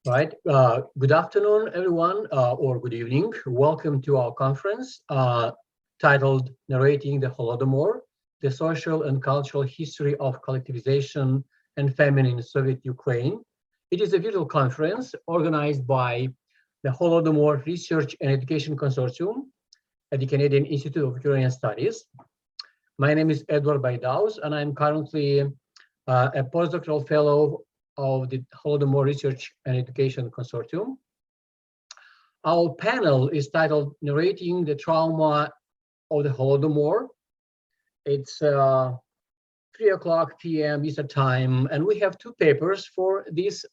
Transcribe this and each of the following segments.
Right. Good afternoon, everyone, or good evening. Welcome to our conference titled Narrating the Holodomor, the Social and Cultural History of Collectivization and Famine in Soviet Ukraine. It is a virtual conference organized by the Holodomor Research and Education Consortium at the Canadian Institute of Ukrainian Studies. My name is Edward Baidaus, and I'm currently a postdoctoral fellow of the Holodomor Research and Education Consortium. Our panel is titled Narrating the Trauma of the Holodomor. It's 3:00 p.m. Eastern Time, and we have two papers for this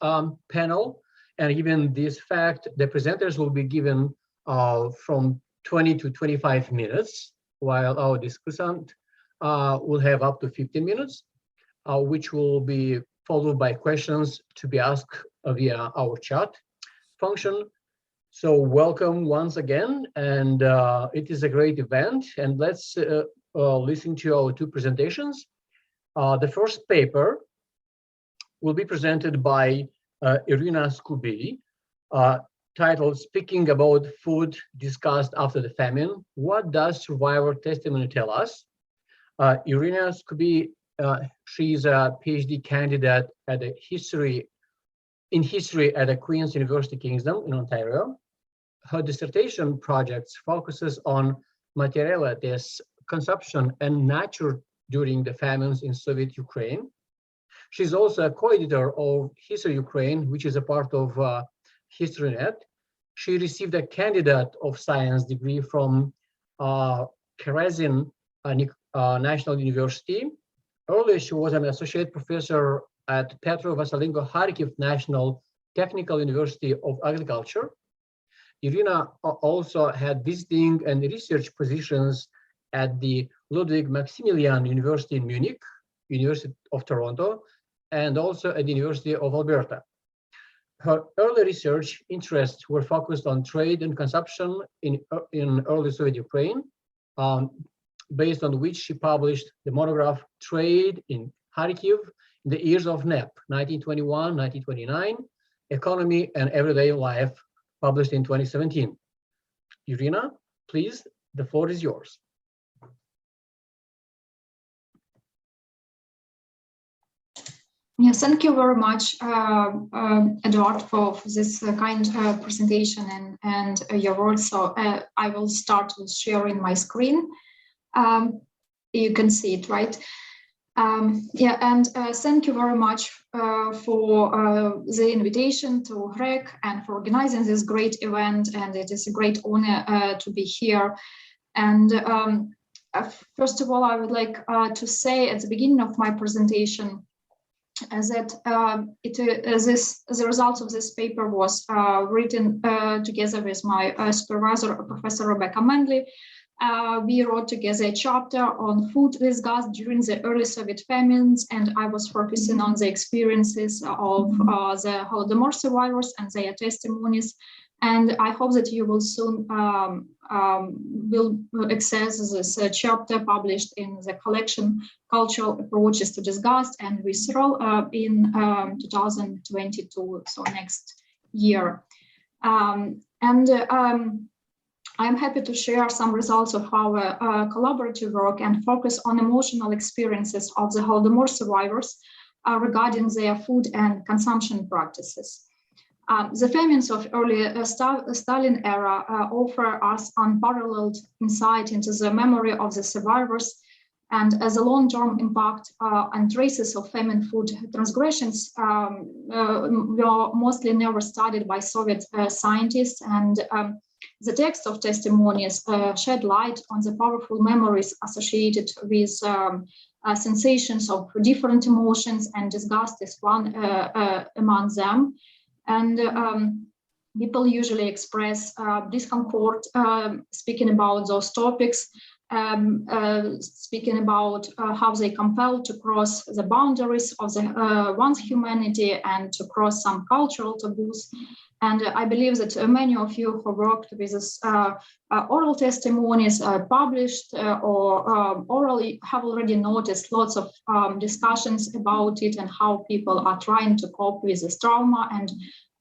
panel. And given this fact, the presenters will be given from 20 to 25 minutes, while our discussant will have up to 15 minutes, which will be followed by questions to be asked via our chat function. So welcome once again, and it is a great event. And let's listen to our two presentations. The first paper will be presented by Iryna Skubii, titled Speaking About Food Discussed After the Famine, What Does Survivor Testimony Tell Us? Iryna Skubii, she's a PhD candidate at in history at the Queen's University Kingston in Ontario. Her dissertation project focuses on materialities, consumption, and nature during the famines in Soviet Ukraine. She's also a co-editor of History Ukraine, which is a part of HistoryNet. She received a Candidate of Science degree from Karazin National University. Earlier, she was an associate professor at Petro-Vasylenko-Kharkiv National Technical University of Agriculture. Iryna also had visiting and research positions at the Ludwig Maximilian University in Munich, University of Toronto, and also at the University of Alberta. Her early research interests were focused on trade and consumption in early Soviet Ukraine, based on which she published the monograph Trade in Kharkiv in the Years of NEP, 1921-1929, Economy and Everyday Life, published in 2017. Iryna, please, the floor is yours. Yeah, thank you very much, Edward, for this kind presentation and your words. So I will start with sharing my screen. You can see it, right? Yeah, and thank you very much for the invitation to REC and for organizing this great event. And it is a great honor to be here. And first of all, I would like to say at the beginning of my presentation that the results of this paper was written together with my supervisor, Professor Rebecca Manley. We wrote together a chapter on food disgust during the early Soviet famines, and I was focusing on the experiences of the Holodomor survivors and their testimonies. And I hope that you will soon will access this chapter published in the collection Cultural Approaches to Disgust and Visceral in 2022, so next year. I'm happy to share some results of our collaborative work and focus on emotional experiences of the Holodomor survivors regarding their food and consumption practices. The famines of early Stalin era offer us unparalleled insight into the memory of the survivors, and as a long-term impact and traces of famine food transgressions were mostly never studied by Soviet scientists, and the text of testimonies shed light on the powerful memories associated with sensations of different emotions, and disgust is one among them. And people usually express discomfort speaking about those topics, speaking about how they compel to cross the boundaries of one's humanity and to cross some cultural taboos. And I believe that many of you who worked with this oral testimonies published or orally have already noticed lots of discussions about it and how people are trying to cope with this trauma and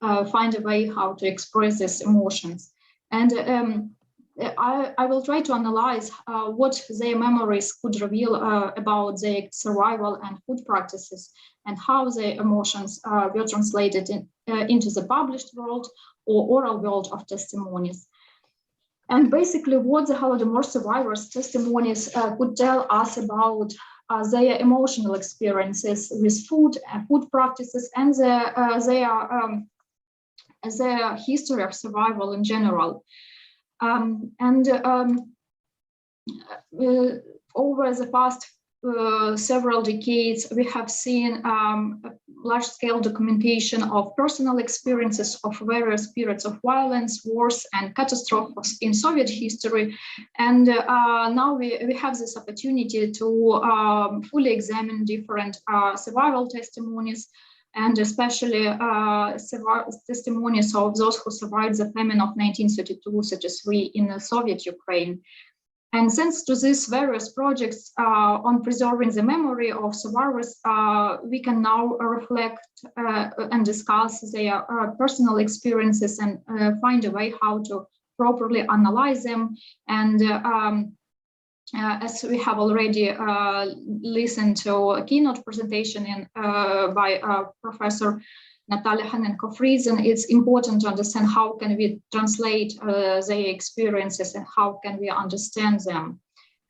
find a way how to express these emotions. And I will try to analyze what their memories could reveal about their survival and food practices, and how their emotions were translated into the published world or oral world of testimonies. And basically what the Holodomor survivors' testimonies could tell us about their emotional experiences with food and food practices, and their history of survival in general. Over the past several decades, we have seen large-scale documentation of personal experiences of various periods of violence, wars, and catastrophes in Soviet history. And now we have this opportunity to fully examine different survival testimonies, and especially testimonies of those who survived the famine of 1932-33 in the Soviet Ukraine. And thanks to these various projects on preserving the memory of survivors, we can now reflect and discuss their personal experiences and find a way how to properly analyze them. And as we have already listened to a keynote presentation by Professor Natalia Hanenko-Friesen, it's important to understand how can we translate their experiences and how can we understand them.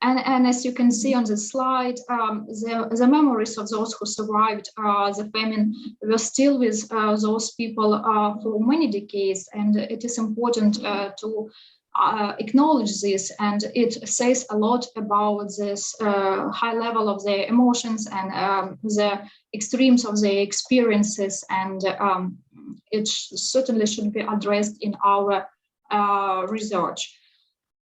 And as you can see on the slide, the memories of those who survived the famine were still with those people for many decades, and it is important to acknowledge this, and it says a lot about this high level of their emotions and the extremes of their experiences, and it certainly should be addressed in our research.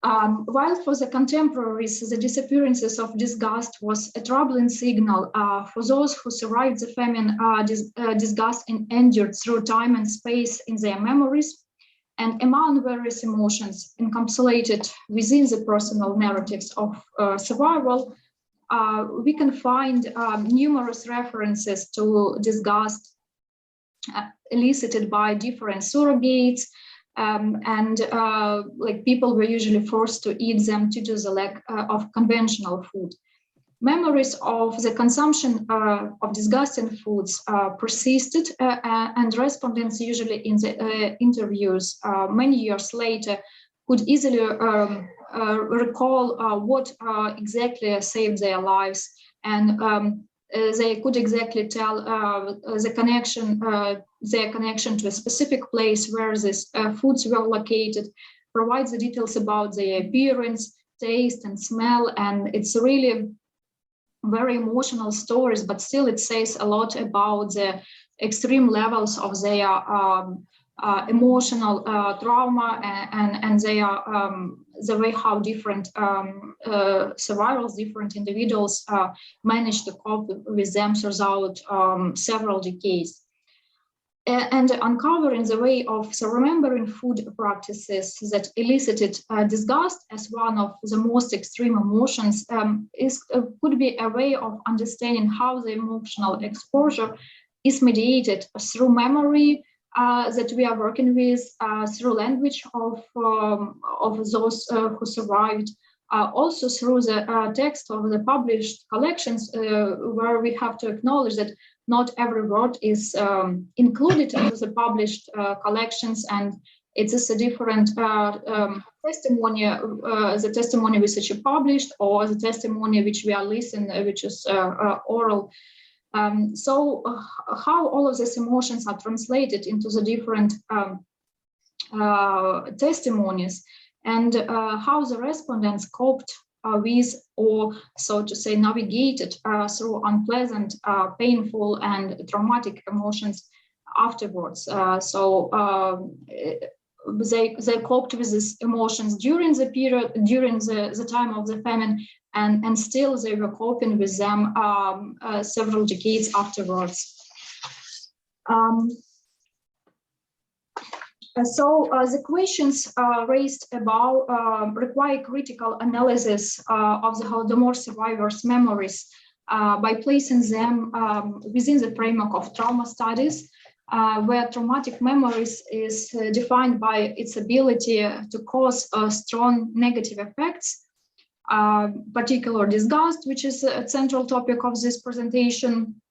While for the contemporaries, the disappearances of Disgust was a troubling signal, for those who survived the famine, Disgust endured through time and space in their memories. And among various emotions encapsulated within the personal narratives of survival, we can find numerous references to disgust elicited by different surrogates, like people were usually forced to eat them due to the lack of conventional food. Memories of the consumption of disgusting foods persisted, and respondents usually in the interviews many years later could easily recall what exactly saved their lives, and they could exactly tell their connection to a specific place where these foods were located, provide the details about their appearance, taste, and smell, and it's really very emotional stories, but still it says a lot about the extreme levels of their emotional trauma and the way how different survivors, different individuals manage to cope with them throughout several decades. And uncovering the way of remembering food practices that elicited disgust as one of the most extreme emotions could be a way of understanding how the emotional exposure is mediated through memory that we are working with, through language of those who survived, also through the text of the published collections, where we have to acknowledge that not every word is included into the published collections, and it is a different testimony, the testimony which is published, or the testimony which we are listening, which is oral. So how all of these emotions are translated into the different testimonies, and how the respondents coped with, or so to say, navigated through unpleasant, painful, and traumatic emotions afterwards. They coped with these emotions during the period, during the time of the famine, and still they were coping with them several decades afterwards. The questions raised above require critical analysis of the Holodomor survivors' memories by placing them within the framework of trauma studies, where traumatic memories is defined by its ability to cause strong negative effects, particular disgust, which is a central topic of this presentation,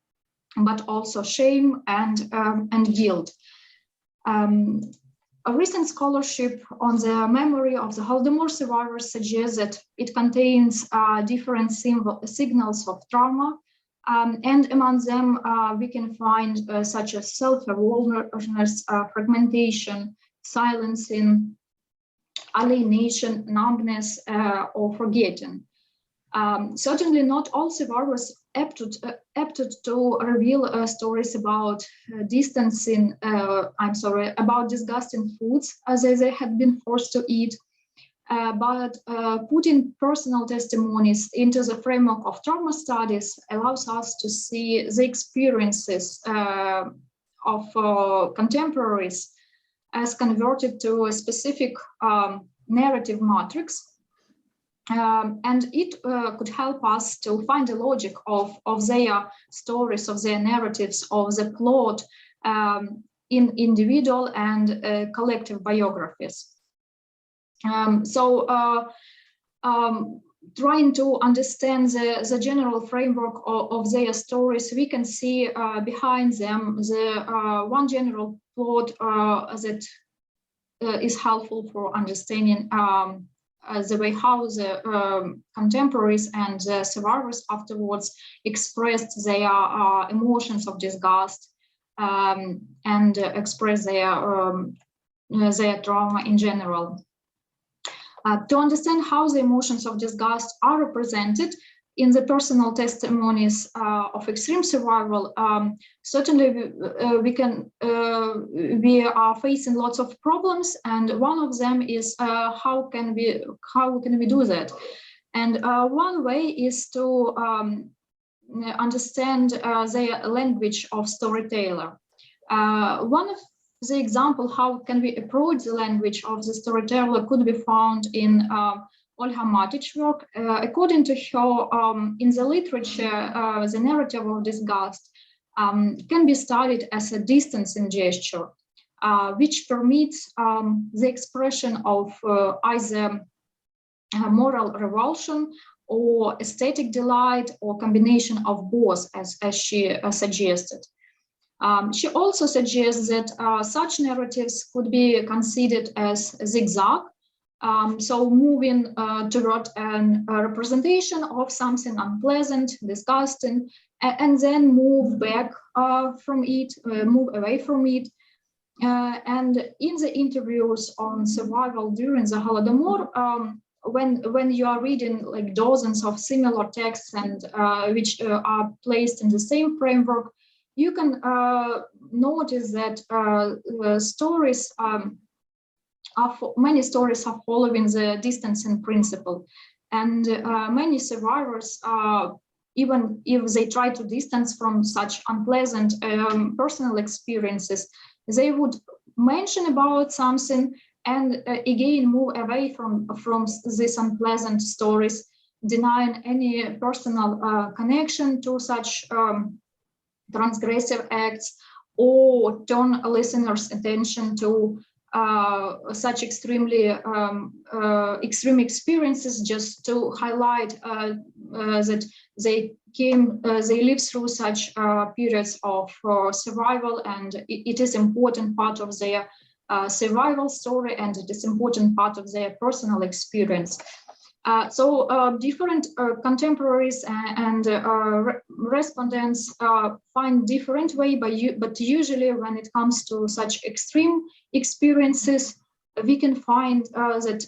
but also shame and guilt. A recent scholarship on the memory of the Holodomor survivors suggests that it contains different signals of trauma, and among them we can find such as self-awareness, fragmentation, silencing, alienation, numbness, or forgetting. Certainly not all survivors opted to reveal stories about about disgusting foods as they had been forced to eat, but putting personal testimonies into the framework of trauma studies allows us to see the experiences of contemporaries as converted to a specific narrative matrix. And it could help us to find the logic of their stories, of their narratives, of the plot in individual and collective biographies. Trying to understand the general framework of their stories, we can see behind them the one general plot that is helpful for understanding the way how the contemporaries and the survivors afterwards expressed their emotions of disgust and express their trauma in general. To understand how the emotions of disgust are represented in the personal testimonies of extreme survival, certainly we are facing lots of problems, and one of them is how can we do that? And one way is to understand the language of storyteller. One of the example how can we approach the language of the storyteller could be found in Olga Matic's work. According to her, in the literature, the narrative of disgust can be studied as a distancing gesture, which permits the expression of either moral revulsion or aesthetic delight, or combination of both, as she suggested. She also suggests that such narratives could be considered as zigzag, so moving toward a representation of something unpleasant, disgusting, and then move back from it, move away from it. And in the interviews on survival during the Holodomor, when you are reading like dozens of similar texts and which are placed in the same framework, you can notice that stories many stories are following the distancing principle, and many survivors, even if they try to distance from such unpleasant personal experiences, they would mention about something and again move away from these unpleasant stories, denying any personal connection to such transgressive acts, or turn a listener's attention to such extreme experiences just to highlight that they lived through such periods of survival, and it is important part of their survival story, and it is important part of their personal experience. So different contemporaries and respondents find different way, but usually when it comes to such extreme experiences, we can find that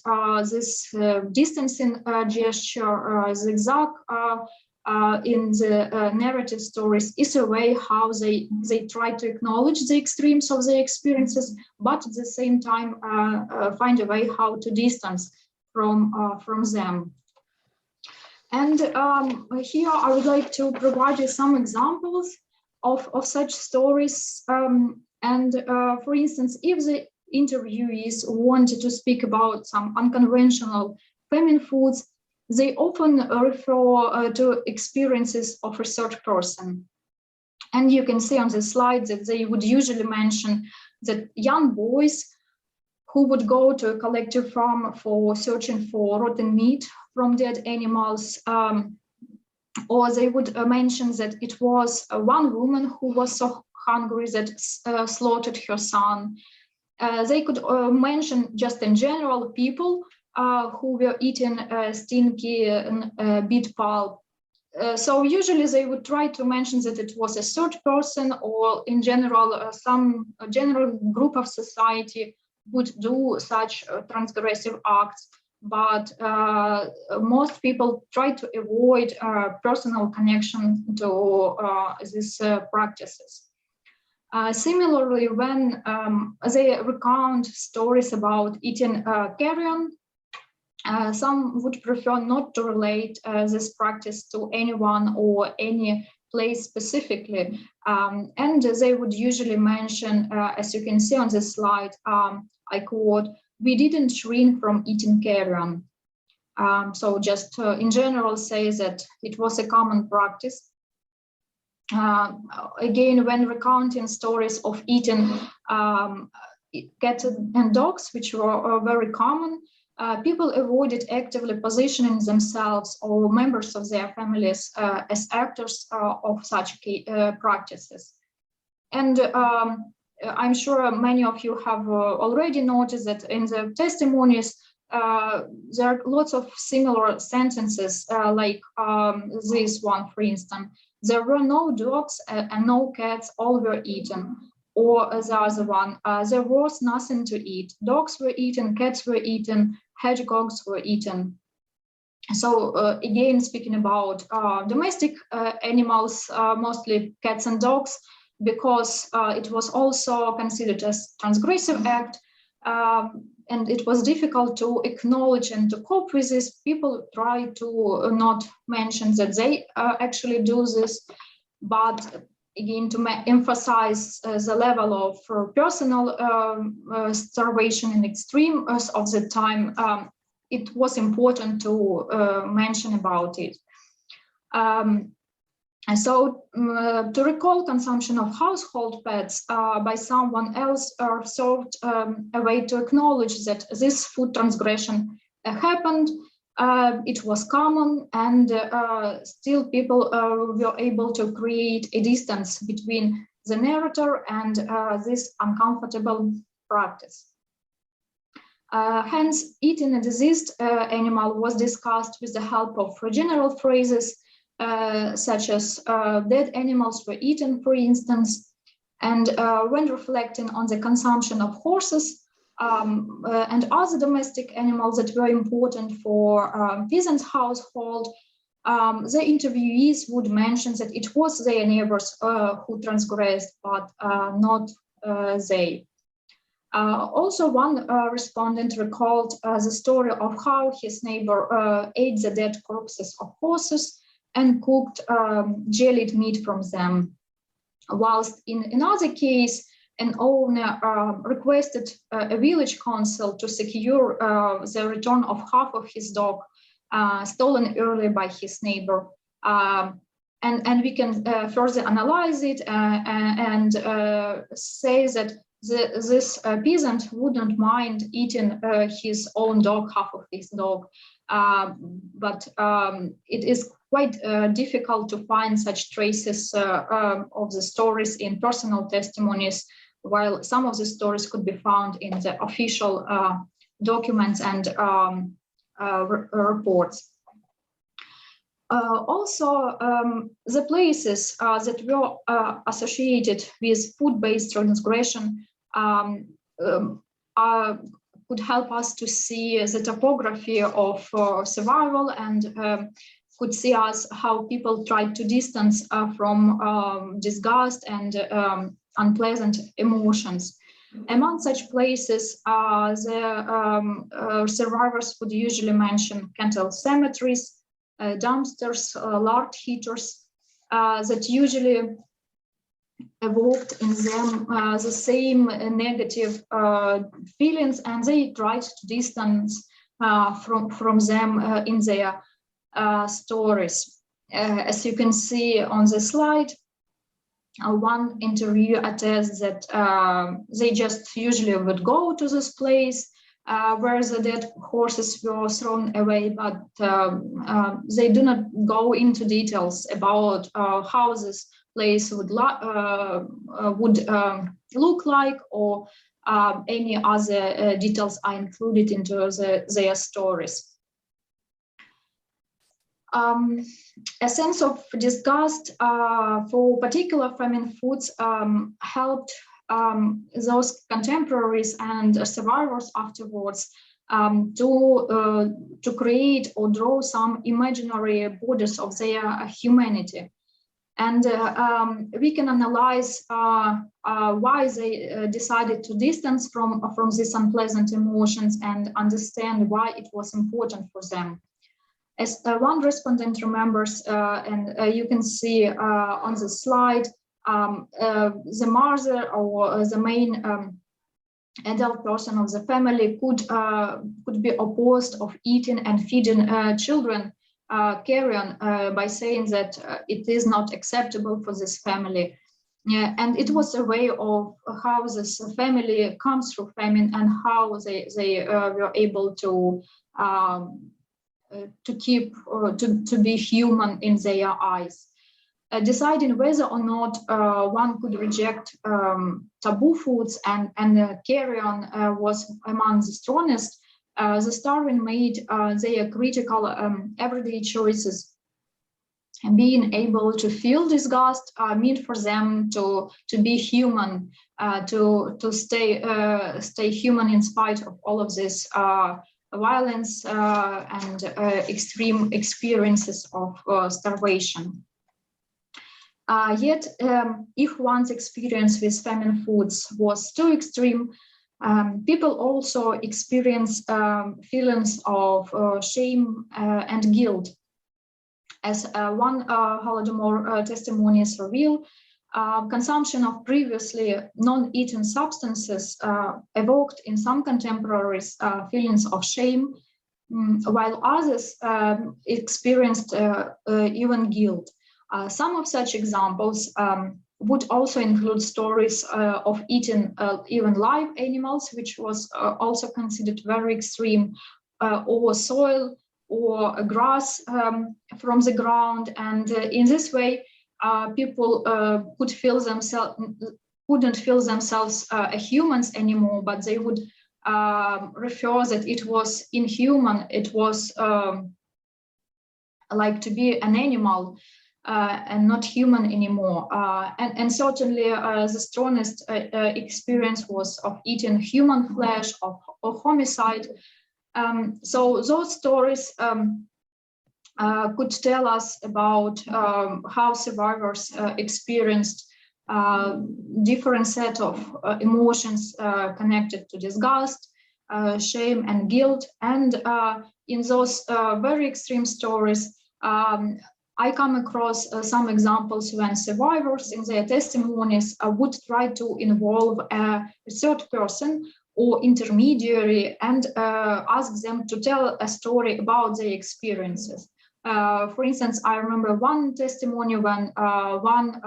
this distancing gesture, zigzag in the narrative stories, is a way how they try to acknowledge the extremes of their experiences, but at the same time find a way how to distance from them. And here I would like to provide you some examples of such stories. For instance, if the interviewees wanted to speak about some unconventional famine foods, they often refer to experiences of a research person. And you can see on the slide that they would usually mention that young boys who would go to a collective farm for searching for rotten meat from dead animals, or they would mention that it was one woman who was so hungry that slaughtered her son. They could mention just in general people who were eating stinky beet pulp. So usually they would try to mention that it was a third person, or in general, some general group of society would do such transgressive acts. But most people try to avoid personal connection to these practices. Similarly, when they recount stories about eating carrion, some would prefer not to relate this practice to anyone or any place specifically. And they would usually mention, as you can see on this slide, I quote, "We didn't shrink from eating carrion." So just in general say that it was a common practice. Again, when recounting stories of eating cats and dogs, which were very common, people avoided actively positioning themselves or members of their families as actors of such practices. And I'm sure many of you have already noticed that in the testimonies, there are lots of similar sentences, like this one, for instance. "There were no dogs and no cats, all were eaten." Or the other one, "There was nothing to eat. Dogs were eaten, cats were eaten, hedgehogs were eaten." So again, speaking about domestic animals, mostly cats and dogs, because it was also considered as transgressive act, and it was difficult to acknowledge and to cope with this. People try to not mention that they actually do this, but again, to emphasize the level of personal starvation and extreme of the time, it was important to mention about it. And so to recall consumption of household pets by someone else served a way to acknowledge that this food transgression happened. It was common, and still people were able to create a distance between the narrator and this uncomfortable practice. Hence, eating a diseased animal was discussed with the help of general phrases such as dead animals were eaten, for instance. And when reflecting on the consumption of horses and other domestic animals that were important for peasants' household, the interviewees would mention that it was their neighbors who transgressed, but not they. Also, one respondent recalled the story of how his neighbor ate the dead corpses of horses and cooked jellied meat from them, whilst in another case, an owner requested a village council to secure the return of half of his dog stolen earlier by his neighbor. And we can further analyze it and say that this peasant wouldn't mind eating his own dog, half of his dog, but it is quite difficult to find such traces of the stories in personal testimonies, while some of the stories could be found in the official documents and reports. Also, the places that were associated with food-based transgression could help us to see the topography of survival and could see us how people tried to distance from disgust and unpleasant emotions. Among such places, the survivors would usually mention cattle cemeteries, dumpsters, lard heaters that usually evoked in them the same negative feelings, and they tried to distance from them in their stories. As you can see on the slide, One interview attests that they just usually would go to this place where the dead horses were thrown away, but they do not go into details about how this place would look like, or any other details are included into their stories. A sense of disgust for particular famine foods helped those contemporaries and survivors afterwards to create or draw some imaginary borders of their humanity. And we can analyze why they decided to distance from these unpleasant emotions and understand why it was important for them. As one respondent remembers, and you can see on the slide, the mother or the main adult person of the family could be opposed of eating and feeding children carrion by saying that it is not acceptable for this family. And it was a way of how this family comes through famine and how they were able to keep to be human in their eyes. Deciding whether or not one could reject taboo foods and carrion was among the strongest. The starving made their critical everyday choices. And being able to feel disgust meant for them to be human, to stay human in spite of all of this violence and extreme experiences of starvation. Yet, if one's experience with famine foods was too extreme, people also experience feelings of shame and guilt. As one Holodomor testimonies reveal, consumption of previously non-eaten substances evoked in some contemporaries feelings of shame, while others experienced even guilt. Some of such examples would also include stories of eating even live animals, which was also considered very extreme, or soil or grass from the ground. And in this way, people couldn't feel themselves humans anymore, but they would refer that it was inhuman, it was like to be an animal and not human anymore. And certainly the strongest experience was of eating human flesh, of homicide. So those stories could tell us about how survivors experienced different set of emotions connected to disgust, shame, and guilt. And in those very extreme stories, I come across some examples when survivors in their testimonies would try to involve a third person or intermediary and ask them to tell a story about their experiences. For instance, I remember one testimony when one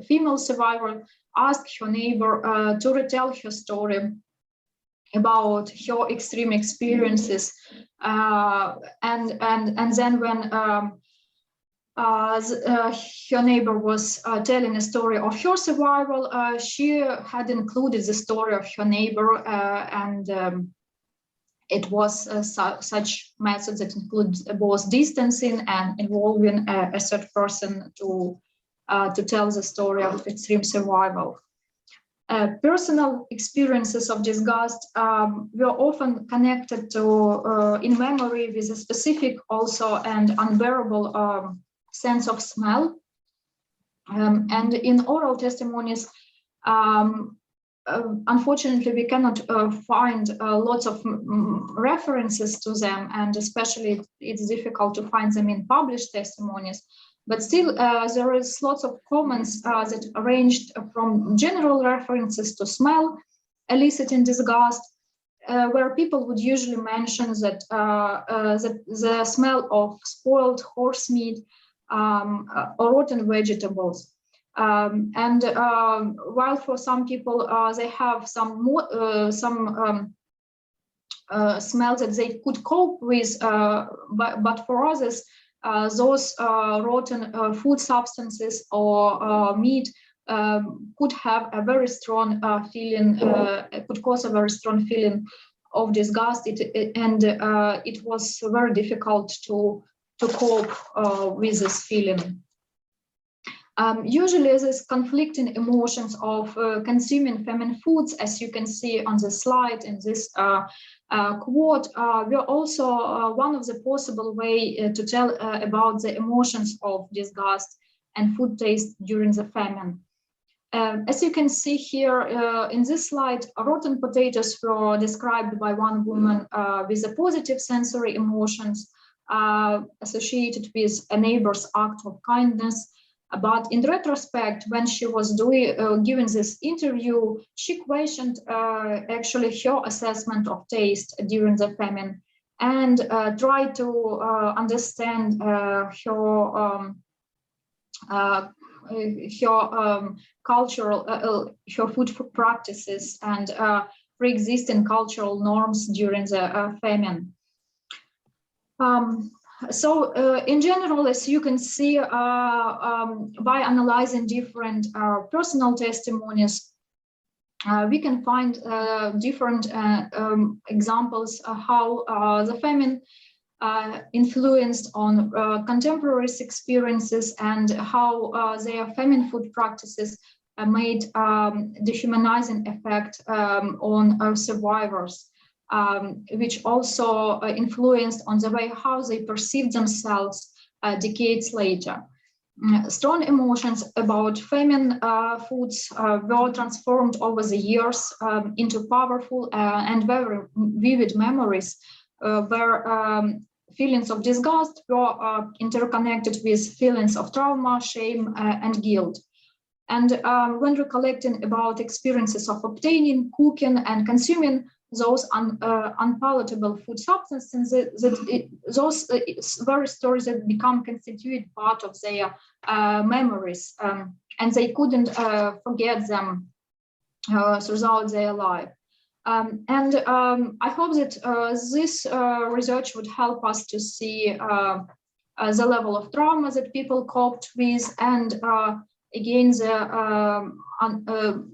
female survivor asked her neighbor to retell her story about her extreme experiences, and then when her neighbor was telling a story of her survival, she had included the story of her neighbor, and it was such methods that include both distancing and involving a third person to tell the story of extreme survival. Personal experiences of disgust were often connected to, in memory, with a specific also and unbearable sense of smell. And in oral testimonies, unfortunately, we cannot find lots of references to them, and especially it's difficult to find them in published testimonies. But still, there is lots of comments that ranged from general references to smell, eliciting disgust, where people would usually mention that, that the smell of spoiled horse meat or rotten vegetables. While for some people they have some more smells that they could cope with, but for others, those rotten food substances or meat could have a very strong feeling, could cause a very strong feeling of disgust. It was very difficult to cope with this feeling. Usually there's conflicting emotions of consuming famine foods, as you can see on the slide in this quote, were also one of the possible way to tell about the emotions of disgust and food taste during the famine. As you can see here in this slide, rotten potatoes were described by one woman with the positive sensory emotions associated with a neighbor's act of kindness. But in retrospect, when she was giving this interview, she questioned actually her assessment of taste during the famine and tried to understand her cultural, her food practices and pre-existing cultural norms during the famine. So in general, as you can see, by analyzing different personal testimonies, we can find different examples of how the famine influenced on contemporaries' experiences and how their famine food practices made dehumanizing effect on survivors. Which also influenced on the way how they perceived themselves decades later. Strong emotions about famine foods were transformed over the years into powerful and very vivid memories where feelings of disgust were interconnected with feelings of trauma, shame, and guilt. And when recollecting about experiences of obtaining, cooking, and consuming those unpalatable food substances, those very stories that become constituted part of their memories, and they couldn't forget them throughout their life. I hope that this research would help us to see the level of trauma that people coped with, and again,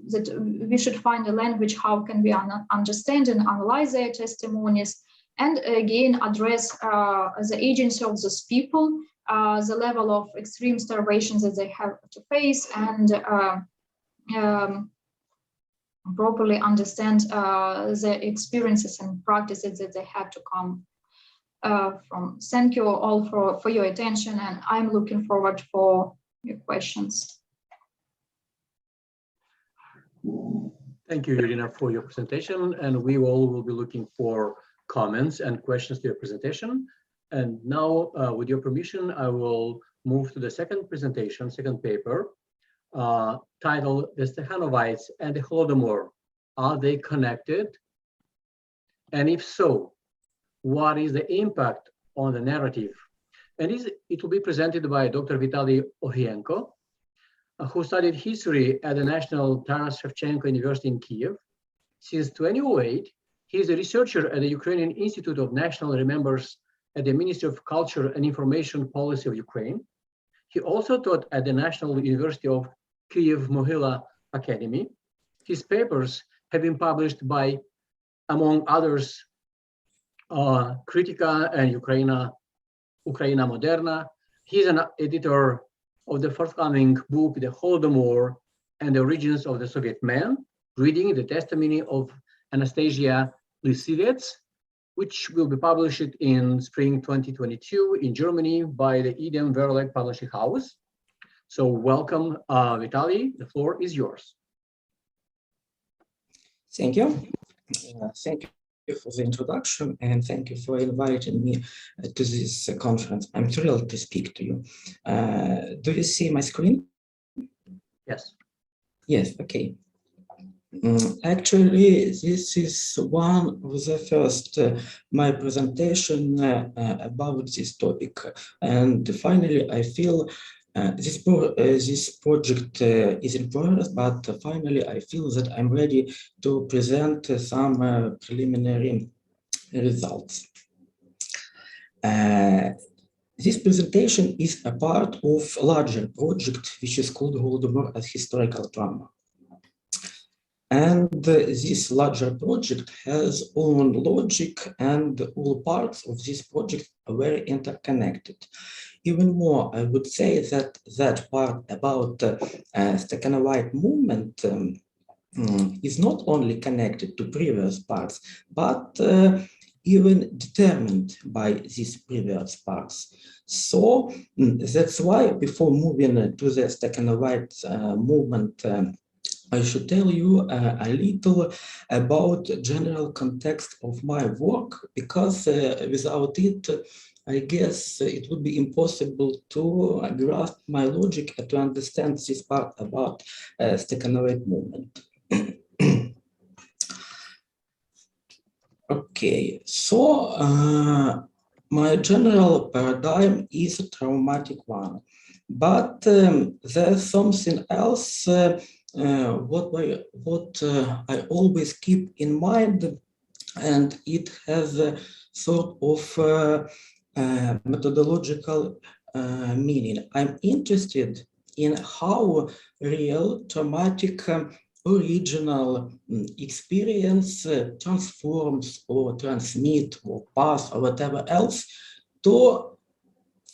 that we should find a language how can we understand and analyze their testimonies, and again address the agency of those people, the level of extreme starvation that they have to face, and properly understand the experiences and practices that they had to come from. Thank you all for your attention, and I'm looking forward for your questions. Thank you, Iryna, for your presentation, and we all will be looking for comments and questions to your presentation. And now, with your permission, I will move to the second presentation, second paper, titled "The Stakhanovites and the Holodomor. Are they connected? And if so, what is the impact on the narrative?" And it will be presented by Dr. Vitaliy Ogienko, who studied history at the National Taras Shevchenko University in Kiev. Since 2008, he is a researcher at the Ukrainian Institute of National Remembrance at the Ministry of Culture and Information Policy of Ukraine. He also taught at the National University of Kyiv-Mohyla Academy. His papers have been published by, among others, Kritika and Ukraina Moderna. He's an editor of the forthcoming book, The Holodomor and the Origins of the Soviet Man, reading the testimony of Anastasia Lysivets, which will be published in spring 2022 in Germany by the Eden Verlag Publishing House. So welcome, Vitaliy, the floor is yours. Thank you. Thank you for the introduction, and thank you for inviting me to this conference. I'm thrilled to speak to you. Do you see my screen? Yes. Yes, okay. Actually, this is one of the first my presentation about this topic, and finally I feel This project is in progress, but finally I feel that I'm ready to present some preliminary results. This presentation is a part of a larger project which is called Holodomor as Historical Trauma. And this larger project has own logic, and all parts of this project are very interconnected. Even more, I would say that that part about Stakhanovite movement is not only connected to previous parts, but even determined by these previous parts. So that's why before moving to the Stakhanovite movement, I should tell you a little about general context of my work, because without it, I guess it would be impossible to grasp my logic and to understand this part about Stakhanovite movement. Okay, so my general paradigm is a traumatic one, but there's something else what I always keep in mind, and it has a sort of methodological meaning. I'm interested in how real traumatic original experience transforms or transmit or pass or whatever else to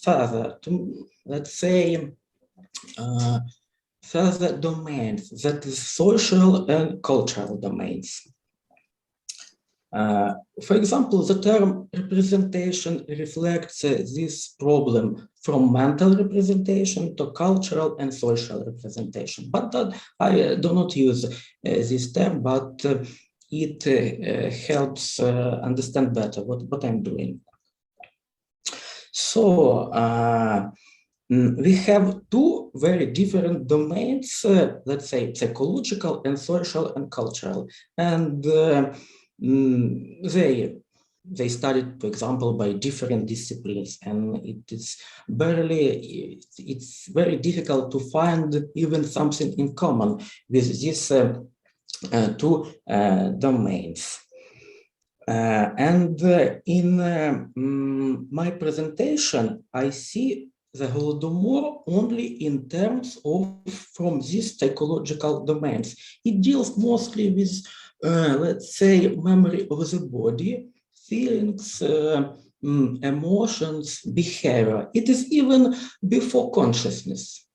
further, to, let's say, further domains, that is social and cultural domains. For example, the term representation reflects this problem from mental representation to cultural and social representation. But I do not use this term, but it helps understand better what I'm doing. So we have two very different domains, let's say psychological and social and cultural. And they studied, for example, by different disciplines, and it's very difficult to find even something in common with these two domains. And in my presentation, I see the Holodomor only in terms of from these psychological domains. It deals mostly with let's say, memory of the body, feelings, emotions, behavior. It is even before consciousness.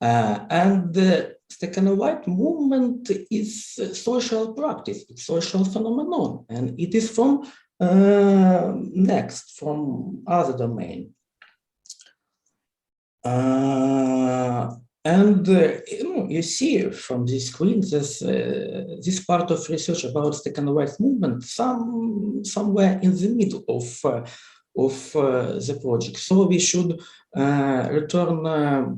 And the Stakhanovite movement is social practice, it's social phenomenon, and it is from next, from other domain. And you see from this screen this part of research about Stakhanovite movement somewhere in the middle of the project. So we should return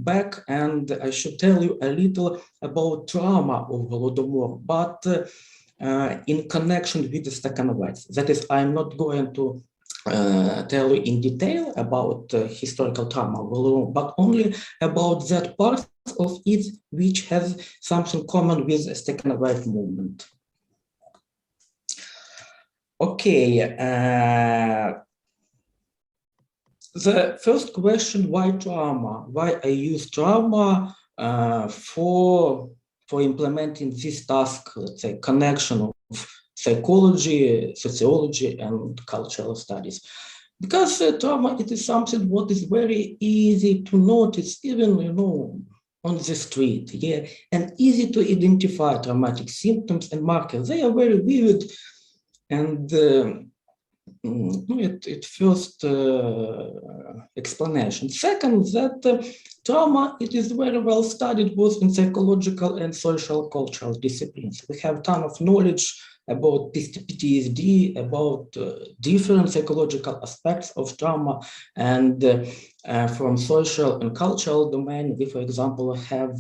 back, and I should tell you a little about trauma of Holodomor, but in connection with the Stakhanovites. That is, I'm not going to tell you in detail about historical trauma, but only about that part of it which has something common with the Stakhanovite movement. Okay, the first question, why trauma? Why I use trauma for implementing this task, let's say, connection of psychology, sociology, and cultural studies. Because trauma, it is something what is very easy to notice, even, you know, on the street, yeah, and easy to identify traumatic symptoms and markers. They are very vivid, and it first explanation. Second, that trauma, it is very well studied both in psychological and social cultural disciplines. We have a ton of knowledge about PTSD, about different psychological aspects of trauma, and from social and cultural domain, we, for example, have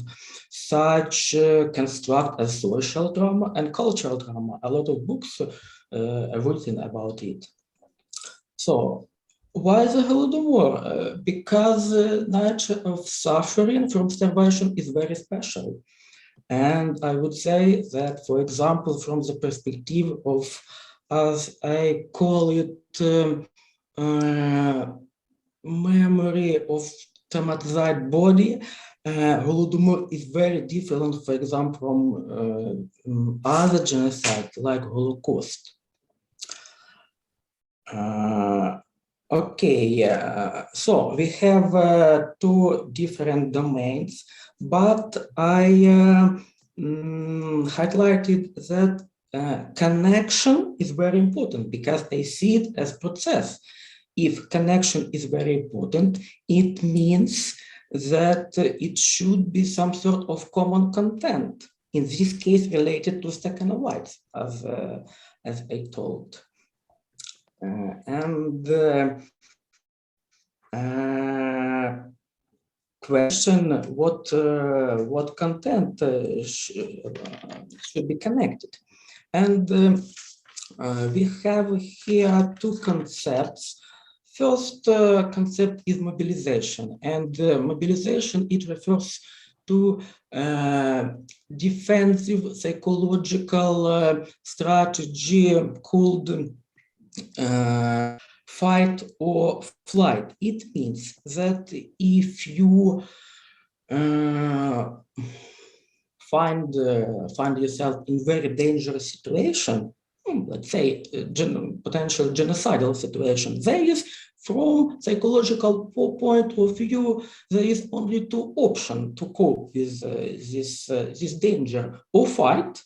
such construct as social trauma and cultural trauma. A lot of books are written about it. So Why the Holodomor? Because the nature of suffering from starvation is very special. And I would say that, for example, from the perspective of, as I call it, memory of traumatized body, Holodomor is very different, for example, from other genocide like Holocaust. So we have two different domains, but I highlighted that connection is very important because I see it as process. If connection is very important, it means that it should be some sort of common content, in this case related to Stakhanovites, as I told. Question what content should be connected, and we have here two concepts. First concept is mobilization, and mobilization, it refers to defensive psychological strategy called fight or flight. It means that if you find yourself in very dangerous situation, let's say potential genocidal situation, there is, from psychological point of view, there is only two options to cope with this danger: or fight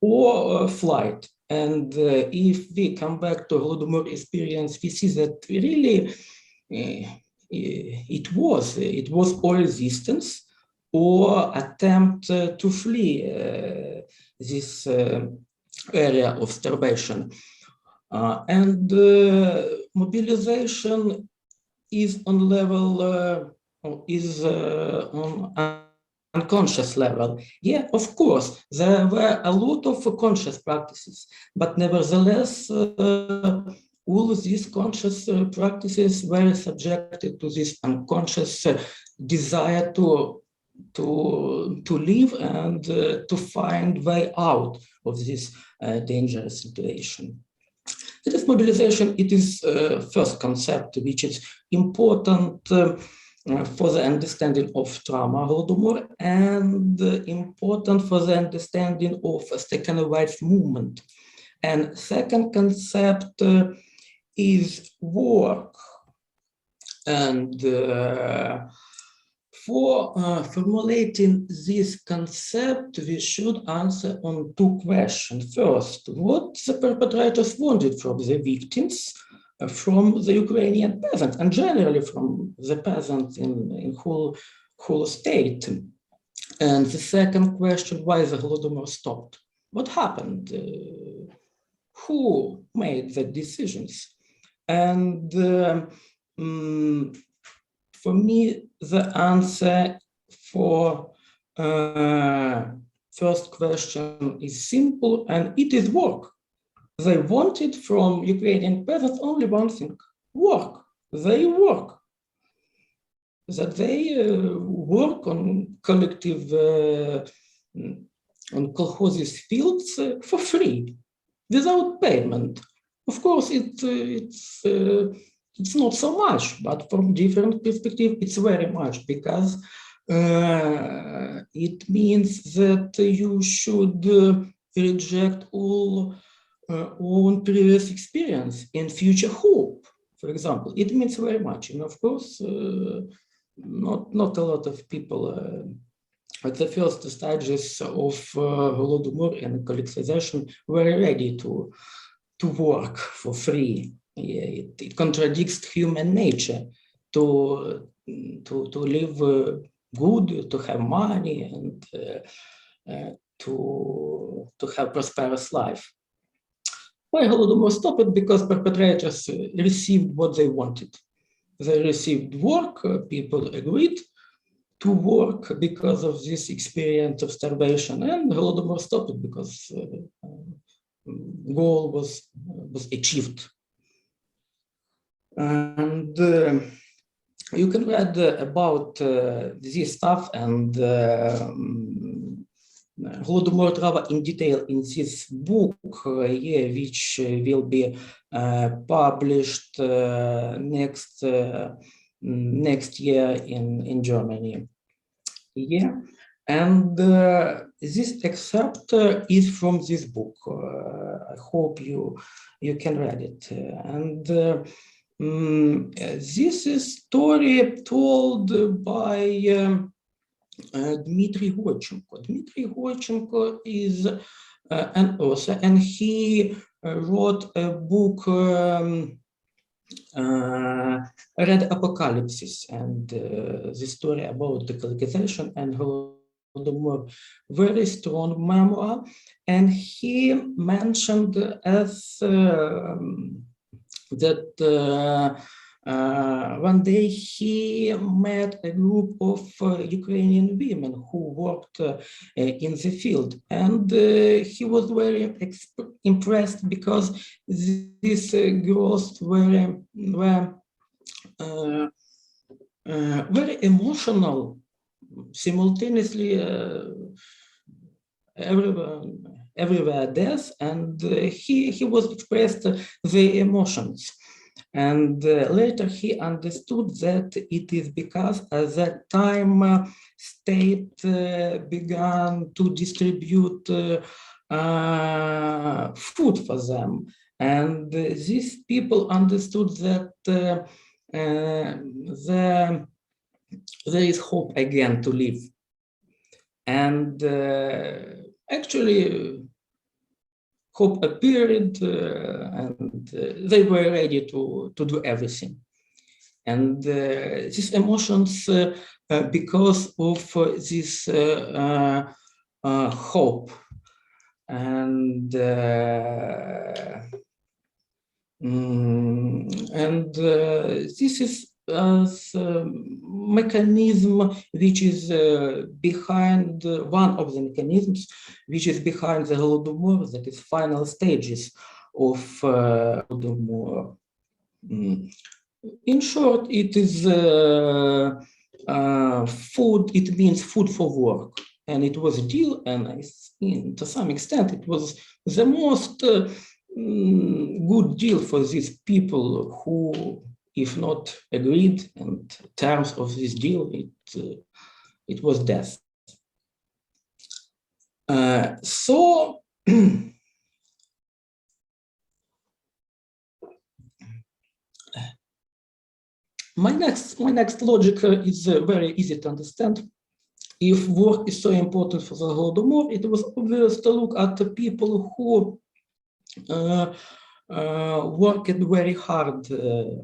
or flight. And if we come back to Holodomor experience, we see that really it was or resistance or attempt to flee this area of starvation. And mobilization is on level, on unconscious level. Yeah, of course, there were a lot of conscious practices, but nevertheless, all of these conscious practices were subjected to this unconscious desire to live and to find way out of this dangerous situation. This mobilization, it is first concept which is important for the understanding of trauma, Holodomor, and important for the understanding of Stakhanovites movement. And second concept is work. And for formulating this concept, we should answer on two questions. First, what the perpetrators wanted from the victims, from the Ukrainian peasants, and generally from the peasants in whole state. And the second question, why the Holodomor stopped? What happened? Who made the decisions? And for me, the answer for first question is simple, and it is work. They wanted from Ukrainian peasants only one thing: work. They work. That they work on collective, on kolkhozes fields for free, without payment. Of course, it's not so much, but from different perspective, it's very much, because it means that you should reject all own previous experience and future hope, for example. It means very much. And of course, not a lot of people at the first stages of Holodomor and collectivization were ready to work for free. Yeah, it contradicts human nature to live good, to have money, and to have prosperous life. Why Holodomor stopped? Because perpetrators received what they wanted. They received work. People agreed to work because of this experience of starvation, and Holodomor stopped because goal was achieved. And you can read about this stuff and Holodomor drama in detail in this book, which will be published next year in Germany. Yeah, and this excerpt is from this book. I hope you can read it. And this is story told by Dmitry Ogienko. Dmitry Ogienko is an author, and he wrote a book, Red Apocalypse, and the story about the colonization and Holodomor, very strong memoir. And he mentioned as that one day he met a group of Ukrainian women who worked in the field, and he was very impressed because these girls were very emotional, simultaneously everywhere death, and he was expressed the emotions. And later he understood that it is because at that time state began to distribute food for them. And these people understood that there is hope again to live. And actually, hope appeared, and they were ready to do everything. And these emotions, because of this hope, and this is mechanism which is behind one of the mechanisms which is behind the Holodomor, that is final stages of Holodomor. In short, it is food. It means food for work, and it was a deal. And to some extent, it was the most good deal for these people who, if not agreed in terms of this deal, it was death. So my next logic is very easy to understand. If work is so important for the Holodomor, it was obvious to look at the people who worked very hard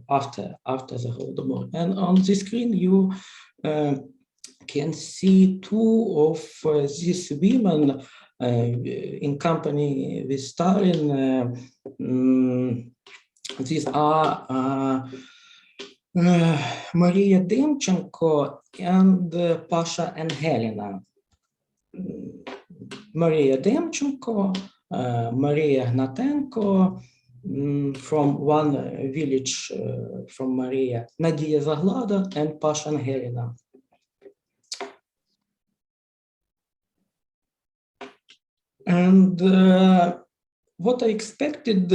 after the Holodomor. And on the screen you can see two of these women in company with Stalin. These are Maria Demchenko and Pasha and Helena. Maria Demchenko, Maria Gnatenko, from one village from Maria, Nadia Zaglada and Pasha and Helena. And what I expected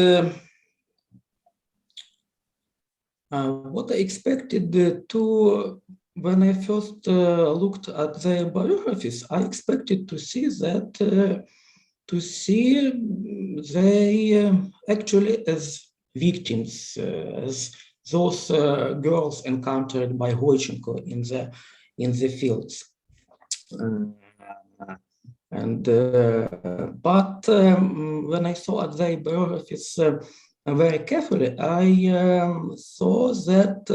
to, when I first looked at their biographies, I expected to see that they actually as victims, as those girls encountered by Ogienko in the fields. But when I saw at their biographies very carefully, I saw that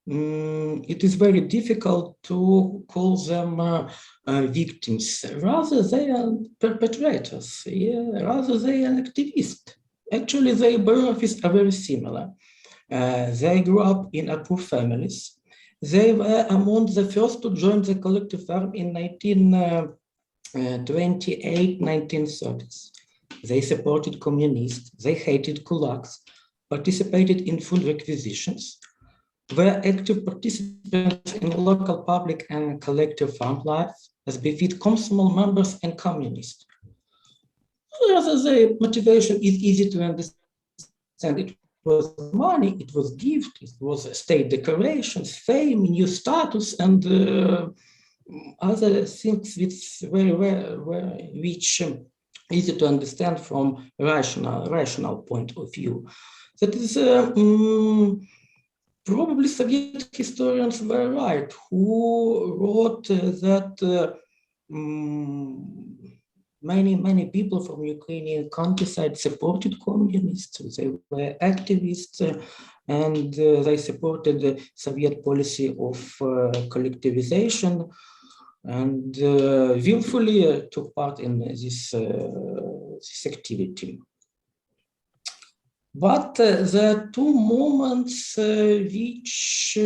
it is very difficult to call them victims. Rather, they are perpetrators. Yeah, rather, they are activists. Actually, their biographies are very similar. They grew up in poor families. They were among the first to join the collective farm in 1928, 1930s. They supported communists. They hated kulaks. participated in food requisitions, were active participants in local public and collective farm life, as befit Komsomol members and communists. Rather, the motivation is easy to understand. It was money, it was gift, it was state decorations, fame, new status, and other things which easy to understand from rational point of view. That is, probably Soviet historians were right, who wrote that many people from Ukrainian countryside supported communists. They were activists, and they supported the Soviet policy of collectivization, and willfully took part in this activity. But there are two moments which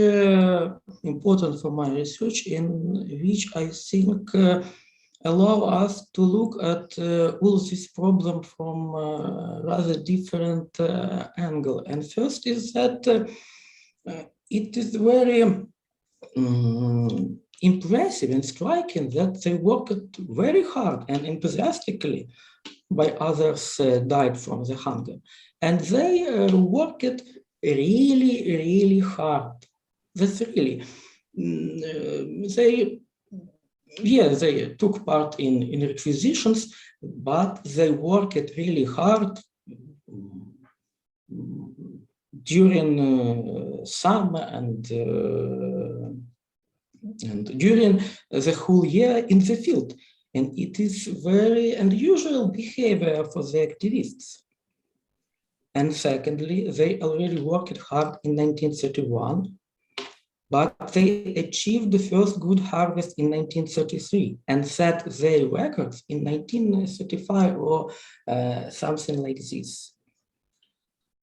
important for my research, in which I think allow us to look at all this problem from a rather different angle. And first is that it is very impressive and striking that they worked very hard and enthusiastically, while others died from the hunger. And they worked really, really hard. That's really, they took part in requisitions, but they worked really hard during summer and during the whole year in the field. And it is very unusual behavior for the activists. And secondly, they already worked hard in 1931, but they achieved the first good harvest in 1933 and set their records in 1935 or something like this.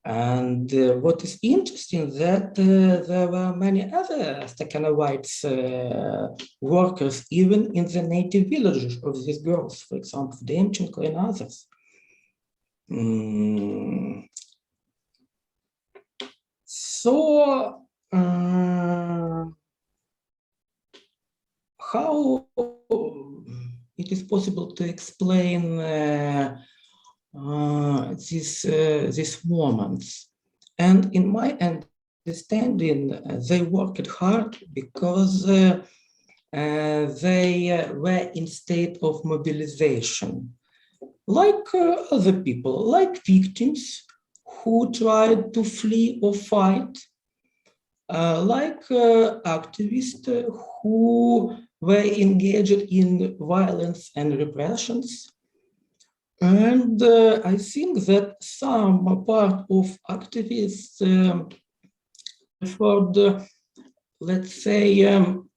And what is interesting that there were many other Stakhanovites workers, even in the native villages of these girls, for example, Demchenko and others. So, how it is possible to explain these moments? And in my understanding, they worked hard because they were in state of mobilization, like other people, like victims who tried to flee or fight, like activists who were engaged in violence and repressions. And I think that some part of activists preferred, let's say,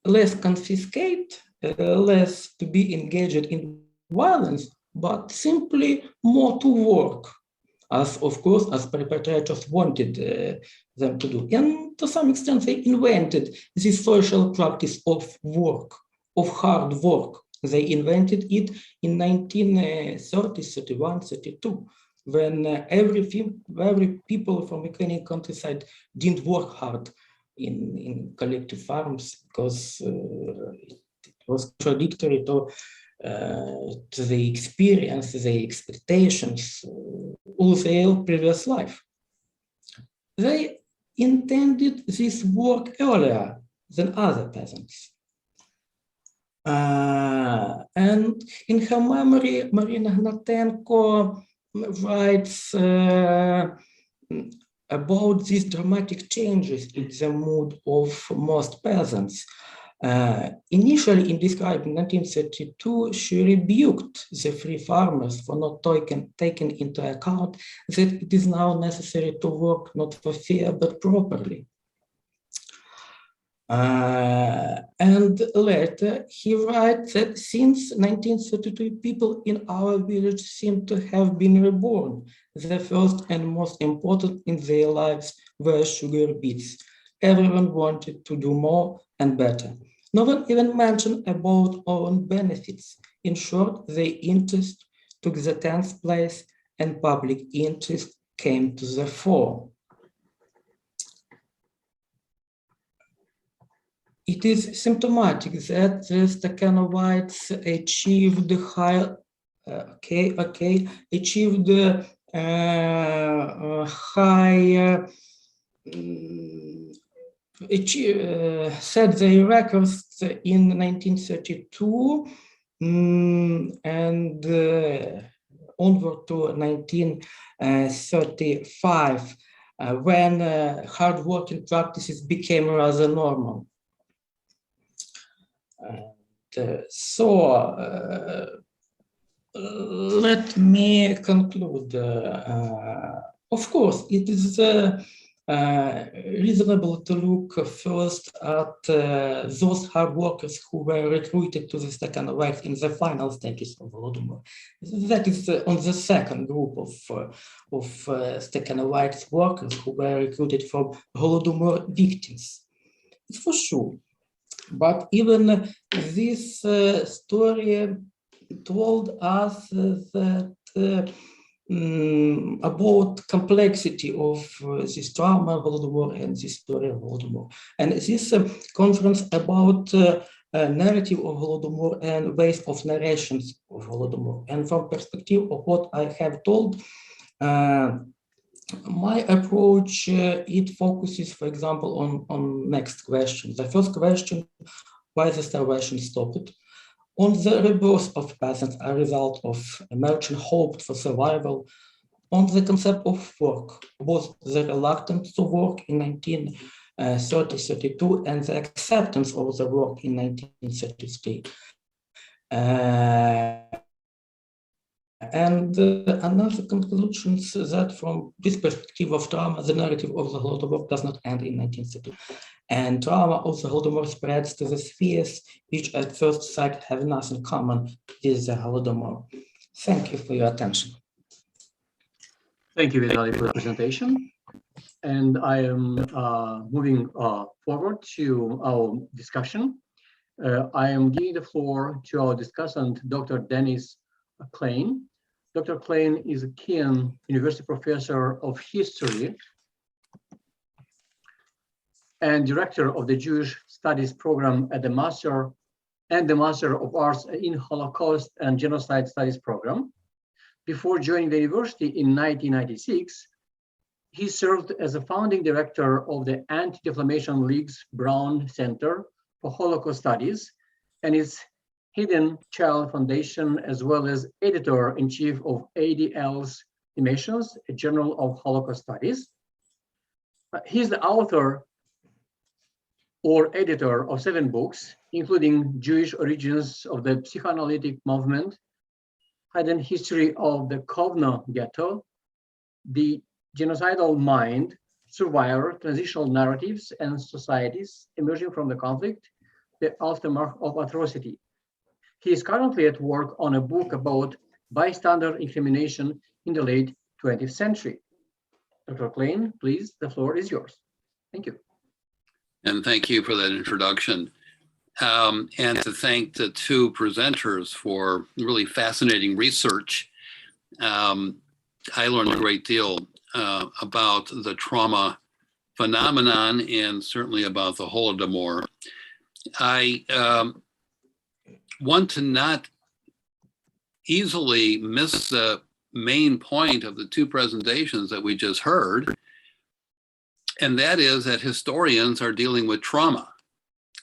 less confiscate, less to be engaged in violence, but simply more to work, as of course, as perpetrators wanted them to do. And to some extent, they invented this social practice of work, of hard work. They invented it in 1930, 31, 32, when every people from Ukrainian countryside didn't work hard in collective farms because it was contradictory to the experience, the expectations, all their previous life. They intended this work earlier than other peasants. And in her memory, Marina Gnatenko writes about these dramatic changes in the mood of most peasants. Initially, in describing 1932, she rebuked the free farmers for not taking into account that it is now necessary to work not for fear, but properly. And later, he writes that since 1932, people in our village seem to have been reborn. The first and most important in their lives were sugar beets. Everyone wanted to do more and better. No one even mentioned about own benefits. In short, their interest took the 10th place and public interest came to the fore. it is symptomatic that the Stakhanovites achieved high, achieved high, set their records in 1932 and onward to 1935, when hard working practices became rather normal. Let me conclude. Of course, it is reasonable to look first at those hard workers who were recruited to the Stakhanovites in the final stages of Holodomor. That is on the second group of Stakhanovites workers who were recruited from Holodomor victims. It's for sure. But even this story told us that about complexity of this trauma, Holodomor, and this story of Holodomor. And this conference about narrative of Holodomor and ways of narrations of Holodomor. And from perspective of what I have told, my approach, it focuses, for example, on next question. The first question, why the starvation stopped? On the rebirth of peasants, a result of emerging hope for survival, on the concept of work, both the reluctance to work in 1930-32 and the acceptance of the work in 1933. And another conclusion is that from this perspective of trauma, the narrative of the Holodomor does not end in 1932. And trauma of the Holodomor spreads to the spheres which at first sight have nothing common with the Holodomor. Thank you for your attention. Thank you, Vitaliy, for the presentation. And I am moving forward to our discussion. I am giving the floor to our discussant, Dr. Dennis Klein. Dr. Klein is a Kean University professor of history and director of the Jewish Studies program at the Master of Arts in Holocaust and Genocide Studies program. Before joining the university in 1996, he served as a founding director of the Anti-Defamation League's Brown Center for Holocaust Studies and its Hidden Child Foundation, as well as editor-in-chief of ADL's Dimensions, a journal of Holocaust Studies. He's the author or editor of 7 books, including Jewish Origins of the Psychoanalytic Movement, Hidden History of the Kovno Ghetto, The Genocidal Mind, Survivor, Transitional Narratives and Societies Emerging from the Conflict, The Aftermath of Atrocity. He is currently at work on a book about bystander incrimination in the late 20th century. Dr. Klein, please, the floor is yours. Thank you. And thank you for that introduction. And to thank the 2 presenters for really fascinating research. I learned a great deal about the trauma phenomenon and certainly about the Holodomor. I want to not easily miss the main point of the 2 presentations that we just heard, and that is that historians are dealing with trauma.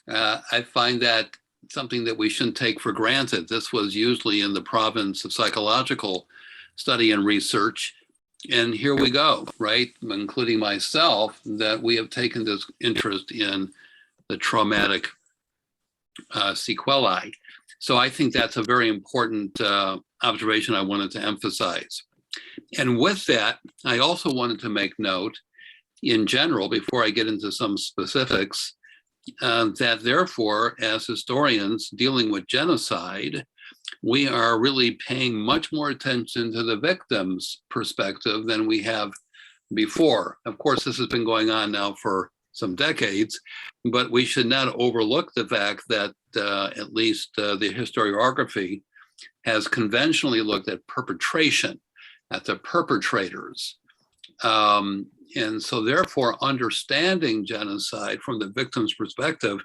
I find that something that we shouldn't take for granted. This was usually in the province of psychological study and research, and here we go, right? Including myself, that we have taken this interest in the traumatic sequelae. So I think that's a very important observation I wanted to emphasize. And with that, I also wanted to make note in general, before I get into some specifics, that therefore, as historians dealing with genocide, we are really paying much more attention to the victim's perspective than we have before. Of course, this has been going on now for some decades, but we should not overlook the fact that at least the historiography has conventionally looked at perpetration, at the perpetrators. And so therefore, understanding genocide from the victim's perspective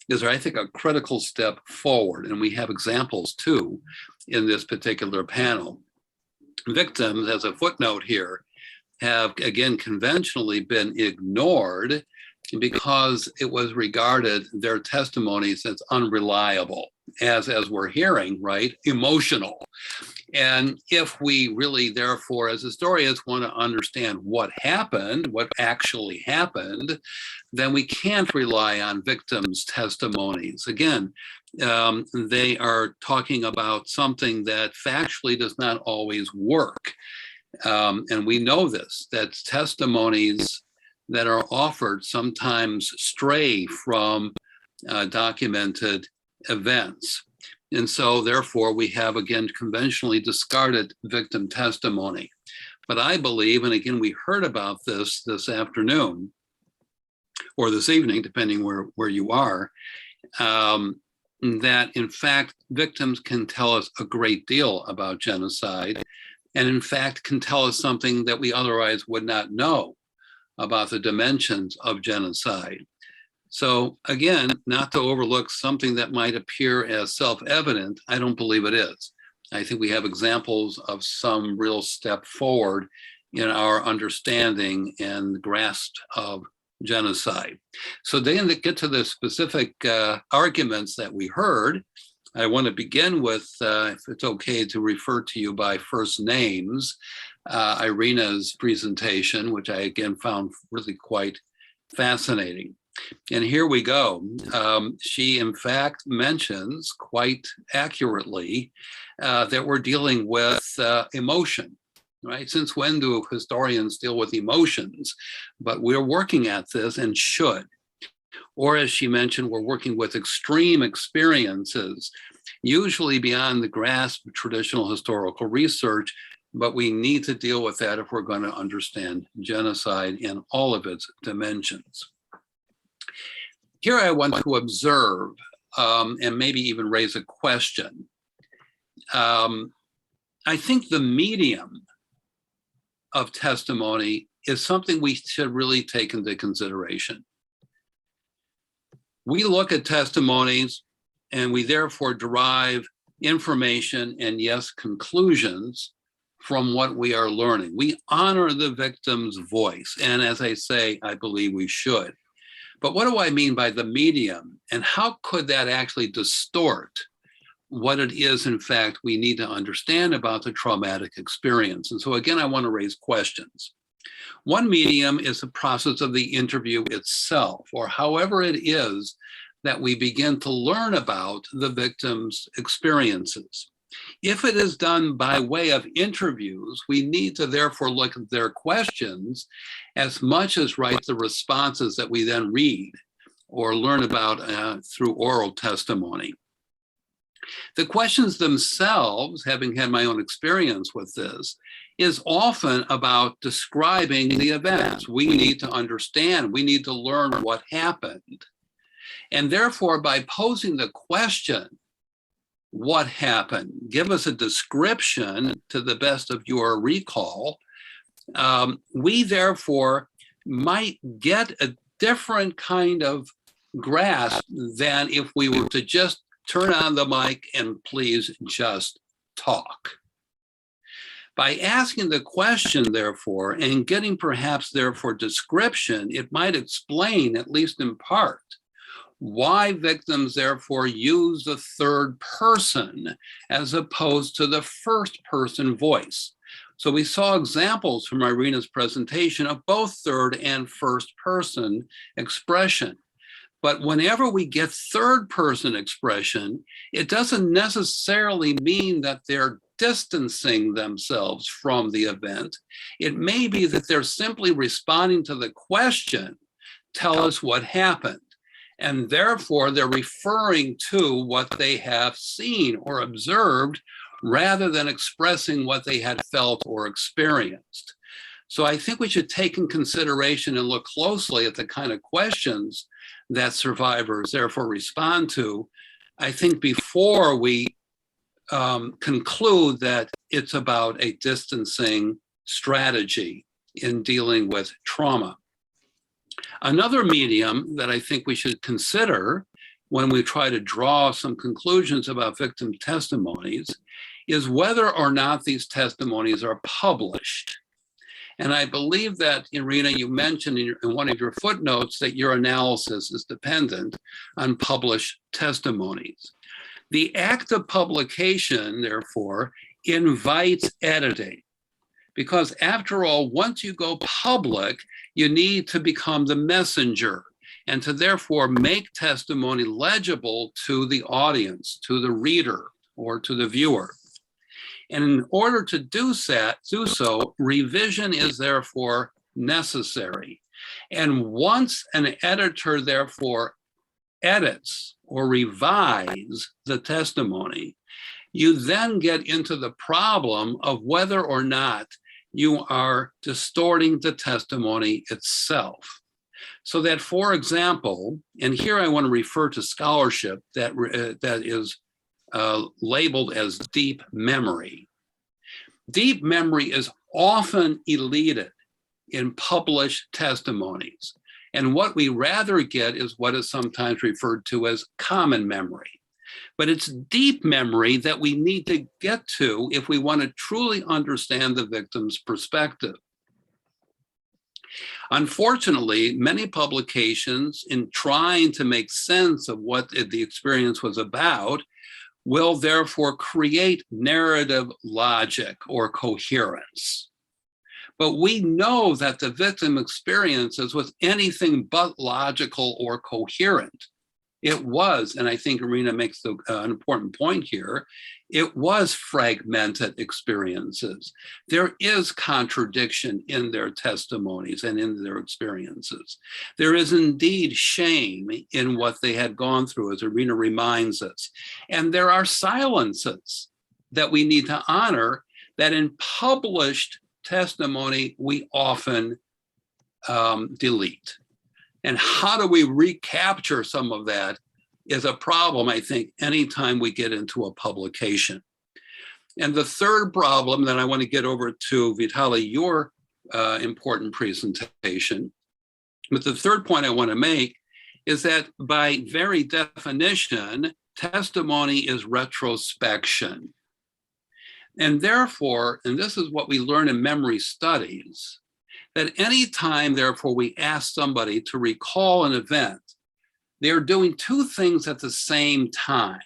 is, I think, a critical step forward. And we have examples too in this particular panel. Victims, as a footnote here, have again conventionally been ignored because it was regarded, their testimonies, as unreliable, as we're hearing, right, emotional. And if we really, therefore, as historians want to understand what happened, what actually happened, then we can't rely on victims' testimonies. Again, they are talking about something that factually does not always work. And we know this, that testimonies that are offered sometimes stray from documented events. And so therefore we have, again, conventionally discarded victim testimony. But I believe, and again, we heard about this afternoon or this evening, depending where you are, that in fact, victims can tell us a great deal about genocide, and in fact can tell us something that we otherwise would not know about the dimensions of genocide. So again, not to overlook something that might appear as self-evident, I don't believe it is. I think we have examples of some real step forward in our understanding and grasp of genocide. So then to get to the specific arguments that we heard, I want to begin with, if it's okay to refer to you by first names, Iryna's presentation, which I again found really quite fascinating. And here we go. She, in fact, mentions quite accurately that we're dealing with emotion, right? Since when do historians deal with emotions? But we're working at this and should. Or as she mentioned, we're working with extreme experiences, usually beyond the grasp of traditional historical research, but we need to deal with that if we're going to understand genocide in all of its dimensions. Here I want to observe and maybe even raise a question. I think the medium of testimony is something we should really take into consideration. We look at testimonies and we therefore derive information and, yes, conclusions from what we are learning. We honor the victim's voice. And as I say, I believe we should. But what do I mean by the medium? And how could that actually distort what it is, in fact, we need to understand about the traumatic experience? And so again, I want to raise questions. One medium is the process of the interview itself, or however it is that we begin to learn about the victim's experiences. If it is done by way of interviews, we need to therefore look at their questions as much as write the responses that we then read or learn about through oral testimony. The questions themselves, having had my own experience with this, is often about describing the events. We need to understand, we need to learn what happened. And therefore, by posing the question, what happened? Give us a description to the best of your recall. We therefore might get a different kind of grasp than if we were to just turn on the mic and please just talk. By asking the question, therefore, and getting perhaps therefore description, it might explain, at least in part, why victims therefore use the third person as opposed to the first person voice. So we saw examples from Iryna's presentation of both third and first person expression. But whenever we get third person expression, it doesn't necessarily mean that they're distancing themselves from the event. It may be that they're simply responding to the question, tell us what happened. And therefore, they're referring to what they have seen or observed rather than expressing what they had felt or experienced. So I think we should take in consideration and look closely at the kind of questions that survivors therefore respond to, I think, before we conclude that it's about a distancing strategy in dealing with trauma. Another medium that I think we should consider when we try to draw some conclusions about victim testimonies is whether or not these testimonies are published. And I believe that, Iryna, you mentioned in one of your footnotes that your analysis is dependent on published testimonies. The act of publication, therefore, invites editing, because after all, once you go public, you need to become the messenger and to therefore make testimony legible to the audience, to the reader, or to the viewer. And in order to do so, revision is therefore necessary. And once an editor therefore edits or revises the testimony, you then get into the problem of whether or not you are distorting the testimony itself. So that, for example, and here I want to refer to scholarship that is labeled as deep memory. Deep memory is often elided in published testimonies. And what we rather get is what is sometimes referred to as common memory. But it's deep memory that we need to get to if we want to truly understand the victim's perspective. Unfortunately, many publications, in trying to make sense of what the experience was about, will therefore create narrative logic or coherence. But we know that the victim experiences was anything but logical or coherent. It was, and I think Iryna makes an important point here, it was fragmented experiences. There is contradiction in their testimonies and in their experiences. There is indeed shame in what they had gone through, as Iryna reminds us. And there are silences that we need to honor that in published testimony we often delete. And how do we recapture some of that is a problem, I think, anytime we get into a publication. And the third problem that I want to get over to, Vitaliy, your important presentation. But the third point I want to make is that by very definition, testimony is retrospection. And therefore, and this is what we learn in memory studies, that any time, therefore, we ask somebody to recall an event, they're doing two things at the same time.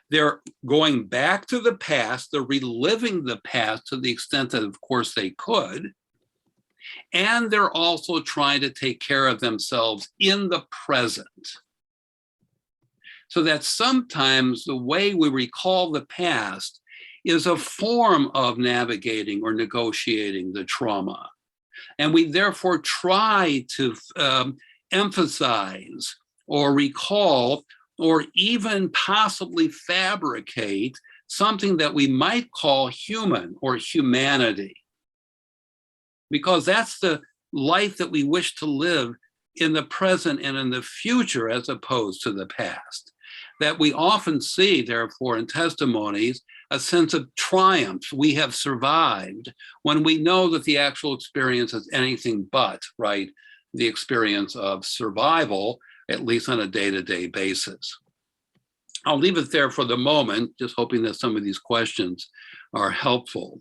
They're going back to the past, they're reliving the past to the extent that, of course, they could, and they're also trying to take care of themselves in the present. So that sometimes the way we recall the past is a form of navigating or negotiating the trauma. And we therefore try to emphasize or recall or even possibly fabricate something that we might call human or humanity. Because that's the life that we wish to live in the present and in the future as opposed to the past. That we often see, therefore, in testimonies, a sense of triumph. We have survived when we know that the actual experience is anything but, right, the experience of survival, at least on a day-to-day basis. I'll leave it there for the moment, just hoping that some of these questions are helpful.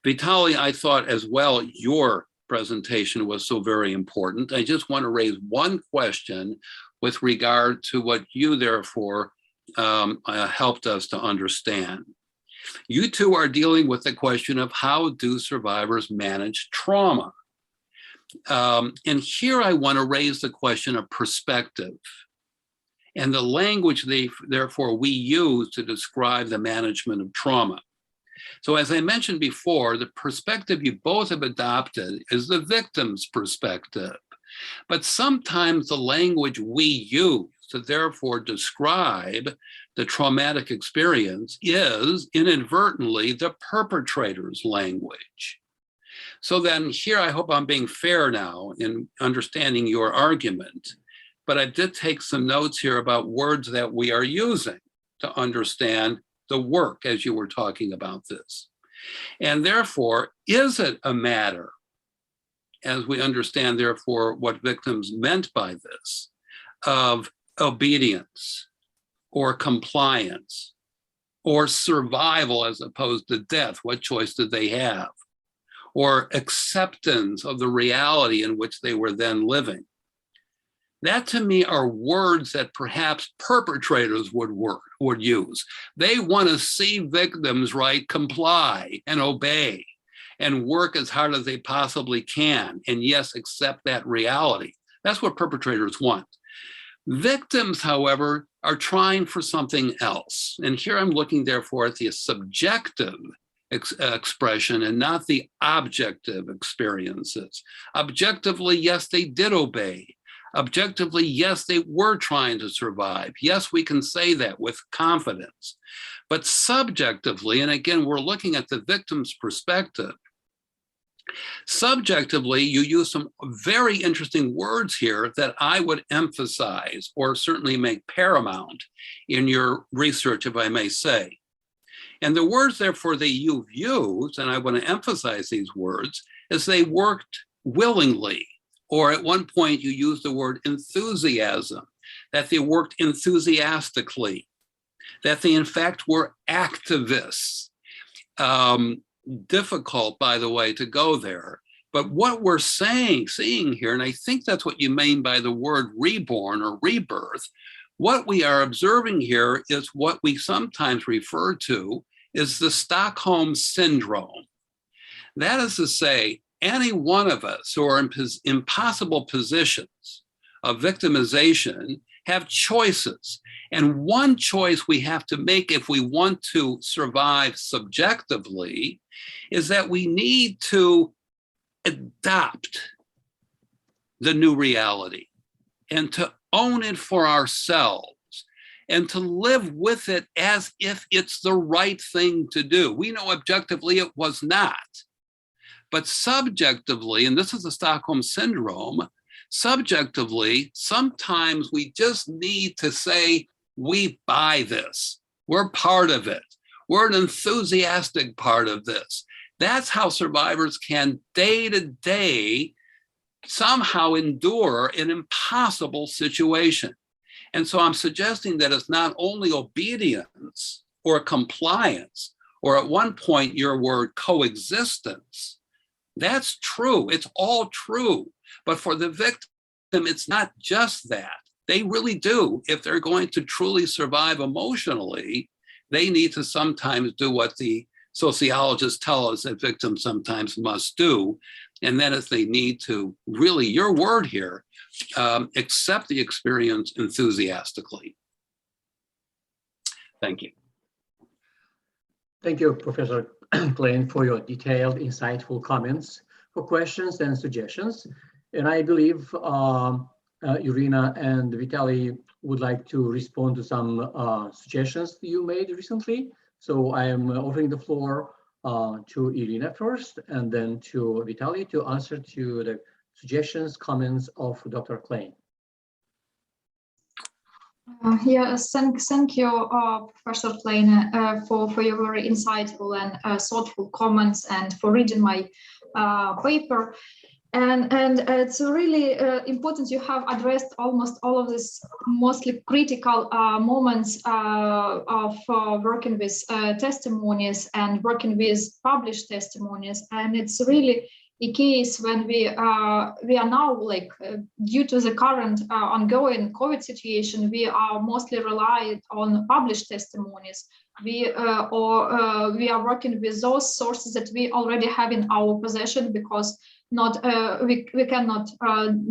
Vitaliy, I thought as well, your presentation was so very important. I just want to raise one question with regard to what you therefore helped us to understand. You two are dealing with the question of how do survivors manage trauma? And here I want to raise the question of perspective and the language therefore we use to describe the management of trauma. So as I mentioned before, the perspective you both have adopted is the victim's perspective. But sometimes the language we use to therefore describe the traumatic experience is inadvertently the perpetrator's language. So then here, I hope I'm being fair now in understanding your argument, but I did take some notes here about words that we are using to understand the work as you were talking about this. And therefore, is it a matter, as we understand therefore what victims meant by this, of obedience or compliance or survival as opposed to death. What choice did they have? Or acceptance of the reality in which they were then living. That to me are words that perhaps perpetrators would use. They want to see victims, right, comply and obey and work as hard as they possibly can. And yes, accept that reality. That's what perpetrators want. Victims, however, are trying for something else. And here I'm looking, therefore, at the subjective expression and not the objective experiences. Objectively, yes, they did obey. Objectively, yes, they were trying to survive. Yes, we can say that with confidence. But subjectively, and again, we're looking at the victim's perspective, subjectively, you use some very interesting words here that I would emphasize or certainly make paramount in your research, if I may say. And the words, therefore, that you've used, and I want to emphasize these words, is they worked willingly, or at one point you used the word enthusiasm, that they worked enthusiastically, that they in fact were activists. Difficult, by the way, to go there. But what we're seeing here, and I think that's what you mean by the word reborn or rebirth, what we are observing here is what we sometimes refer to as the Stockholm Syndrome. That is to say, any one of us who are in impossible positions of victimization have choices. And one choice we have to make if we want to survive subjectively is that we need to adopt the new reality and to own it for ourselves and to live with it as if it's the right thing to do. We know objectively it was not, but subjectively, and this is the Stockholm Syndrome, subjectively, sometimes we just need to say, we buy this. We're part of it. We're an enthusiastic part of this. That's how survivors can day to day somehow endure an impossible situation. And so I'm suggesting that it's not only obedience or compliance, or at one point your word coexistence. That's true. It's all true. But for the victim, it's not just that. They really do. If they're going to truly survive emotionally, they need to sometimes do what the sociologists tell us that victims sometimes must do. And that is they need to really, your word here, accept the experience enthusiastically. Thank you. Thank you, Professor Klein, for your detailed, insightful comments, for questions and suggestions. And I believe Iryna and Vitaliy would like to respond to some suggestions you made recently. So I am offering the floor to Iryna first, and then to Vitaliy to answer to the suggestions, comments of Dr. Klein. Yes, thank you, Professor Klein, for your very insightful and thoughtful comments and for reading my paper. And it's really important. You have addressed almost all of these mostly critical moments of working with testimonies and working with published testimonies. And it's really a case when we are now, like, due to the current ongoing COVID situation, we are mostly reliant on published testimonies. We are working with those sources that we already have in our possession, because we cannot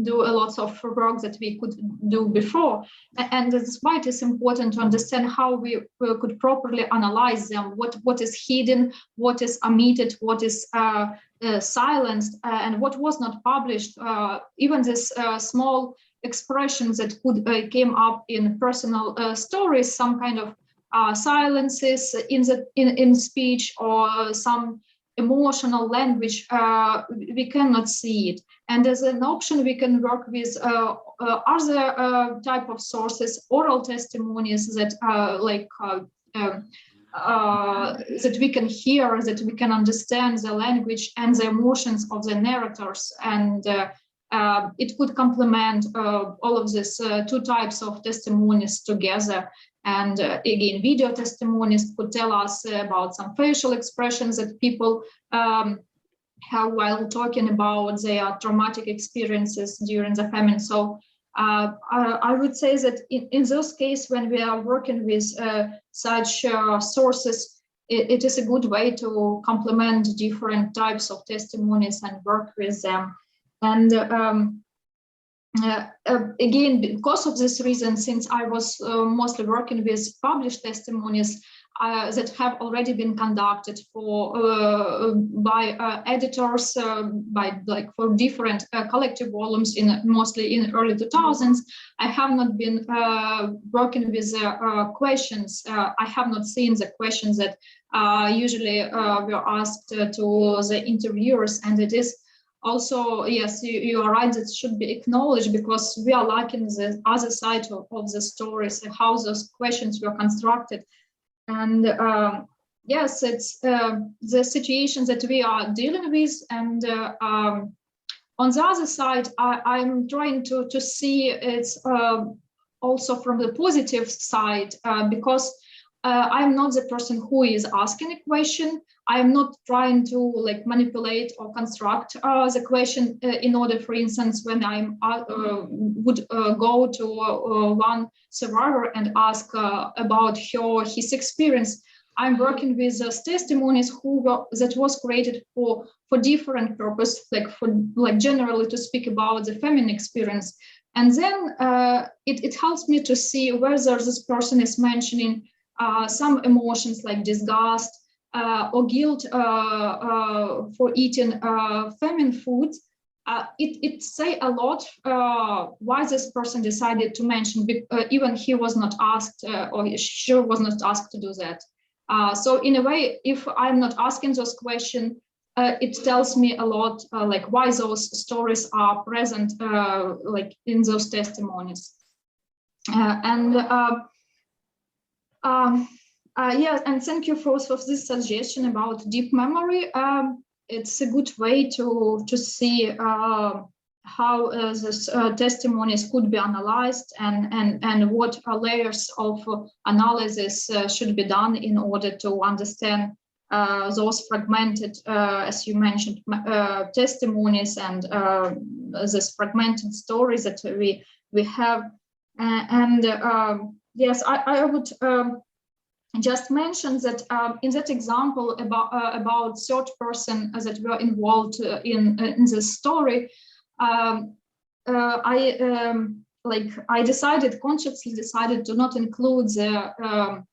do a lot of work that we could do before. And that's why it is important to understand how we could properly analyze them, what is hidden, what is omitted, what is silenced, and what was not published. Even this small expressions that could came up in personal stories, some kind of silences in speech, or some emotional language, we cannot see it. And as an option, we can work with other type of sources, oral testimonies that that we can hear, that we can understand the language and the emotions of the narrators. And it could complement all of these two types of testimonies together. And again, video testimonies could tell us about some facial expressions that people have while talking about their traumatic experiences during the famine. So I would say that in those cases, when we are working with such sources, it is a good way to complement different types of testimonies and work with them. And again, because of this reason, since I was mostly working with published testimonies that have already been conducted by editors, for different collective volumes mostly in early 2000s, I have not been working with questions. I have not seen the questions that usually were asked to the interviewers, and it is also, yes, you are right, that should be acknowledged, because we are lacking the other side of the stories, how those questions were constructed. And yes, it's the situations that we are dealing with. And on the other side, I'm trying to see it's also from the positive side, because I'm not the person who is asking a question. I'm not trying to manipulate or construct the question in order, for instance, when I would go to one survivor and ask about his experience. I'm working with testimonies that was created for different purpose, generally to speak about the famine experience. And then it helps me to see whether this person is mentioning some emotions like disgust or guilt for eating famine food. It say a lot why this person decided to mention, even he was not asked or she was not asked to do that. So in a way, if I'm not asking those questions, it tells me a lot why those stories are present in those testimonies. Yeah, and thank you for this suggestion about deep memory. It's a good way to see how these testimonies could be analyzed and what layers of analysis should be done in order to understand those fragmented, as you mentioned, testimonies and these fragmented stories that we have. Yes, I would just mention that in that example about third person that were involved in this story, I consciously decided to not include the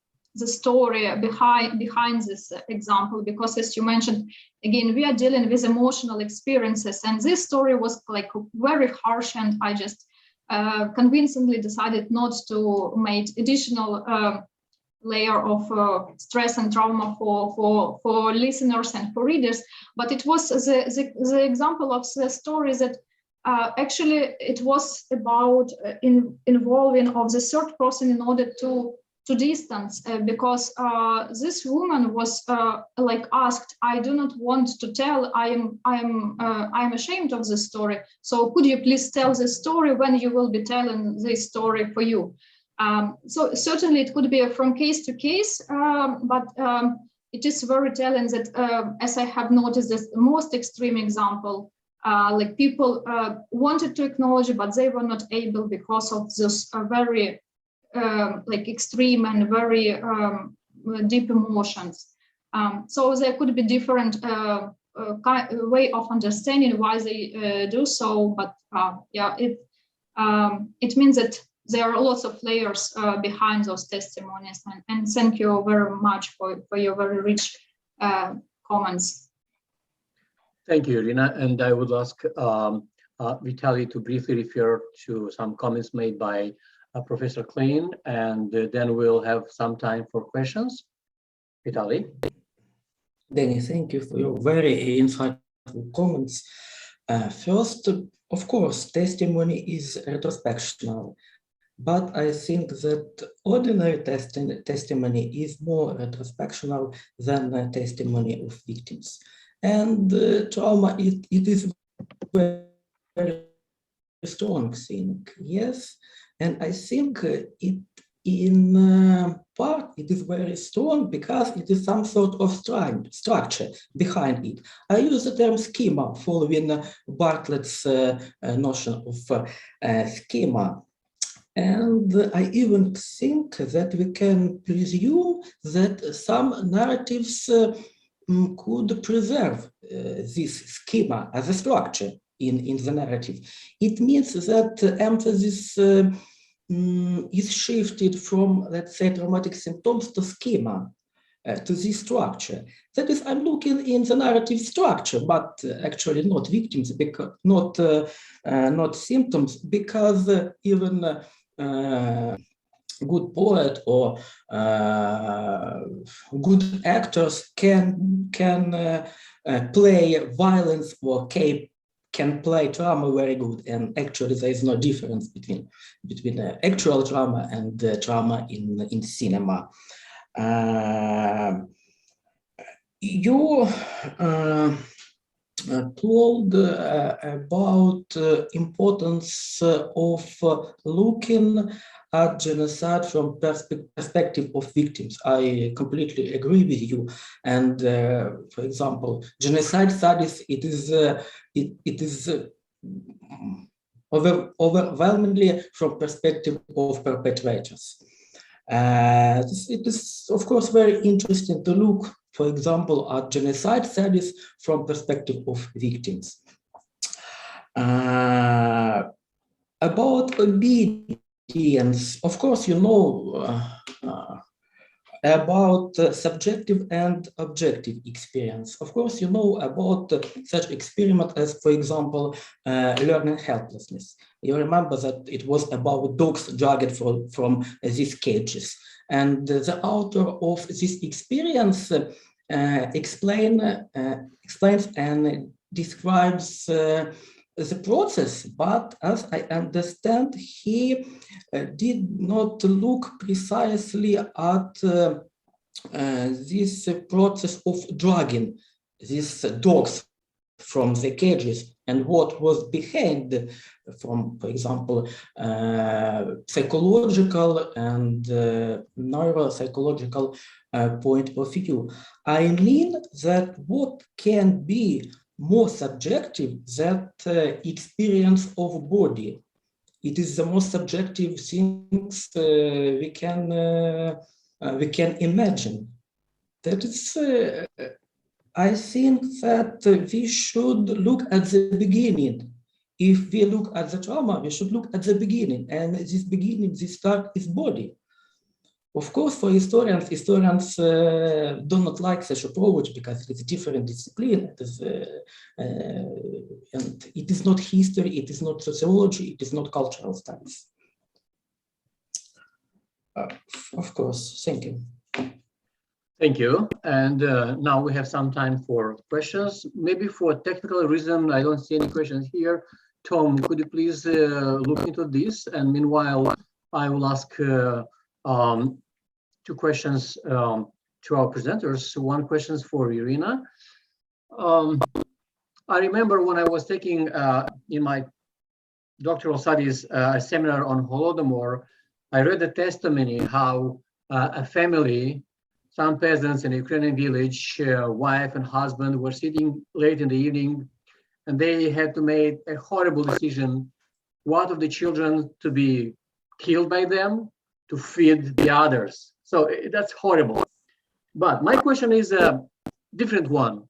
story behind this example, because, as you mentioned, again, we are dealing with emotional experiences, and this story was very harsh, and I just convincingly decided not to make additional layer of stress and trauma for listeners and for readers. But it was the example of the story that actually it was about involving of the third person in order to distance, because this woman was asked, I do not want to tell, I'm ashamed of this story, so could you please tell this story when you will be telling this story for you. So certainly it could be from case to case, but it is very telling that, as I have noticed, this most extreme example, people wanted to acknowledge, but they were not able because of this very extreme and very deep emotions. So there could be different way of understanding why they do so, but yeah, it means that there are lots of layers behind those testimonies, and thank you very much for your very rich comments. Thank you, Iryna, and I would ask Vitaliy to briefly refer to some comments made by Professor Klein, and then we'll have some time for questions. Vitaliy. Danny, thank you for your very insightful comments. First, of course, testimony is retrospectional, but I think that ordinary testimony is more retrospectional than the testimony of victims. And trauma, it is very strong thing, yes. And I think it in part it is very strong because it is some sort of structure behind it. I use the term schema following Bartlett's notion of schema. And I even think that we can presume that some narratives could preserve this schema as a structure in the narrative. It means that emphasis is shifted from, let's say, traumatic symptoms to schema, to this structure. That is, I'm looking in the narrative structure, but actually not victims, because not symptoms, because even good poet or good actors can play violence or can play trauma very good, and actually there is no difference between actual trauma and trauma in cinema. You told about importance of looking at genocide from perspective of victims. I completely agree with you. And for example, genocide studies, it is overwhelmingly from perspective of perpetrators. It is, of course, very interesting to look, for example, at genocide studies from perspective of victims. About obedience, of course, you know about subjective and objective experience. Of course, you know about such experiment as, for example, learning helplessness. You remember that it was about dogs dragged from these cages. And the author of this experience explains and describes the process, but as I understand, he did not look precisely at this process of dragging these dogs from the cages and what was behind from, for example, psychological and neuropsychological point of view. I mean that what can be more subjective, that experience of body. It is the most subjective things we can imagine. That is, I think that we should look at the beginning. If we look at the trauma, we should look at the beginning, and this beginning, this start is body. Of course, for historians do not like such approach because it is a different discipline. And it is not history, it is not sociology, it is not cultural studies. Of course, thank you. Thank you. And now we have some time for questions. Maybe for technical reason, I don't see any questions here. Tom, could you please look into this? And meanwhile, I will ask two questions to our presenters. One question is for Iryna. I remember when I was taking in my doctoral studies a seminar on Holodomor, I read the testimony how a family, some peasants in a Ukrainian village, wife and husband were sitting late in the evening, and they had to make a horrible decision, what of the children to be killed by them, to feed the others. So that's horrible. But my question is a different one.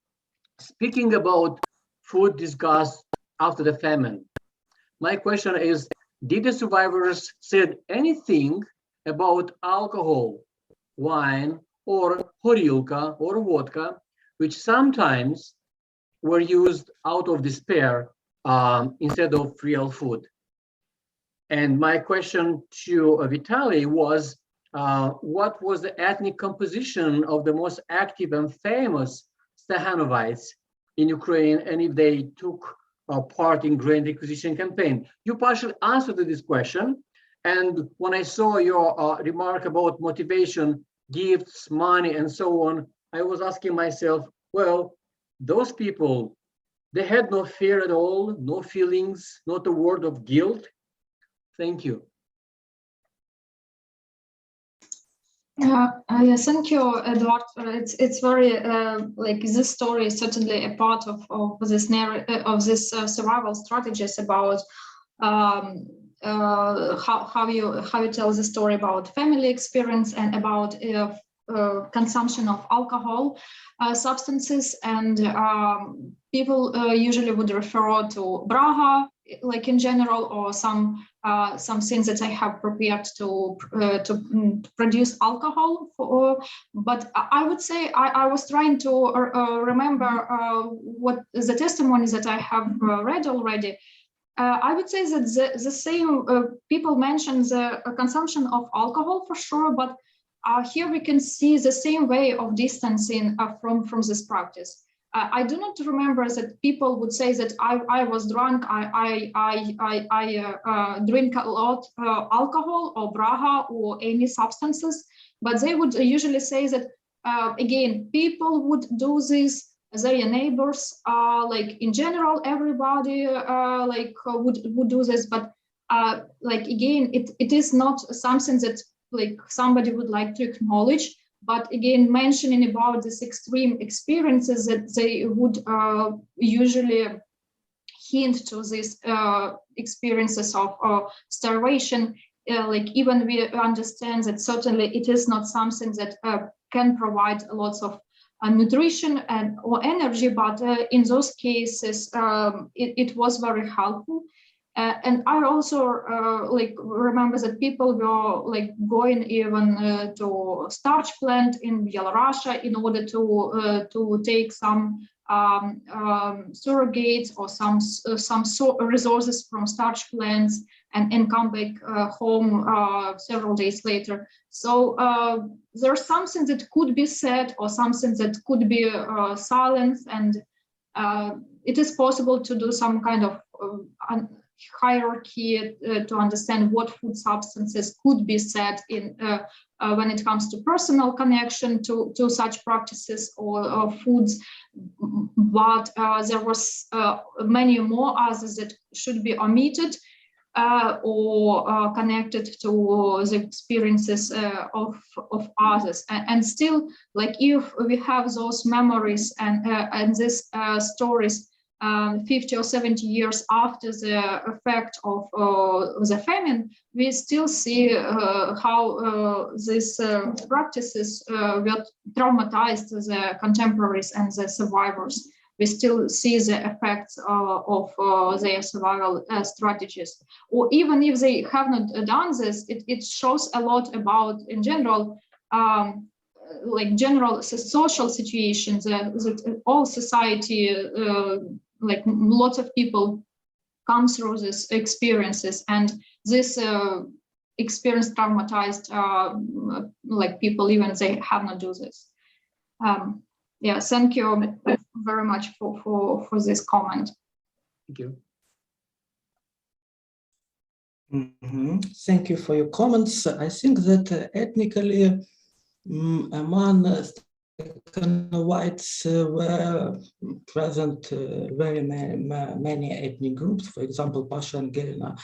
Speaking about food disgust after the famine, my question is, did the survivors said anything about alcohol, wine, or horilka or vodka, which sometimes were used out of despair instead of real food? And my question to Vitaliy was, what was the ethnic composition of the most active and famous Stakhanovites in Ukraine, and if they took part in grain acquisition campaign? You partially answered to this question. And when I saw your remark about motivation, gifts, money, and so on, I was asking myself, well, those people, They had no fear at all, no feelings, not a word of guilt. Thank you. Yeah, thank you, Eduard. It's very like this story is certainly a part of this survival strategies about how you tell the story about family experience and about consumption of alcohol substances, and people usually would refer to Braha, like in general, or some things that I have prepared to produce alcohol for. But I would say I was trying to remember what the testimonies that I have read already. I would say that the same people mention the consumption of alcohol for sure, but here we can see the same way of distancing from this practice. I do not remember that people would say that I was drunk, I drink a lot alcohol or Braha or any substances, but they would usually say that, again, people would do this, their neighbors, like in general, everybody would do this, but like again, it is not something that like somebody would like to acknowledge. But again, mentioning about these extreme experiences that they would usually hint to these experiences of starvation. Like even we understand that certainly it is not something that can provide lots of nutrition or energy, but in those cases it was very helpful. And I also like remember that people were like going even to starch plant in Belarus in order to take some surrogates or some resources from starch plants and come back home several days later. So there's something that could be said or something that could be silenced, and it is possible to do some kind of hierarchy to understand what food substances could be said in when it comes to personal connection to such practices or foods, but there was many more others that should be omitted or connected to the experiences of others. And still, like if we have those memories and these stories 50 or 70 years after the effect of the famine, we still see how these practices were traumatized the contemporaries and the survivors. We still see the effects of their survival strategies. Or even if they have not done this, it shows a lot about, in general, like general social situations that all society, like lots of people come through these experiences, and this experience traumatized like people even they have not do this. Yeah, thank you very much for this comment. Thank you. Mm-hmm. Thank you for your comments. I think that ethnically among Stakhanovites were present very many ethnic groups. For example, Pasha and Iryna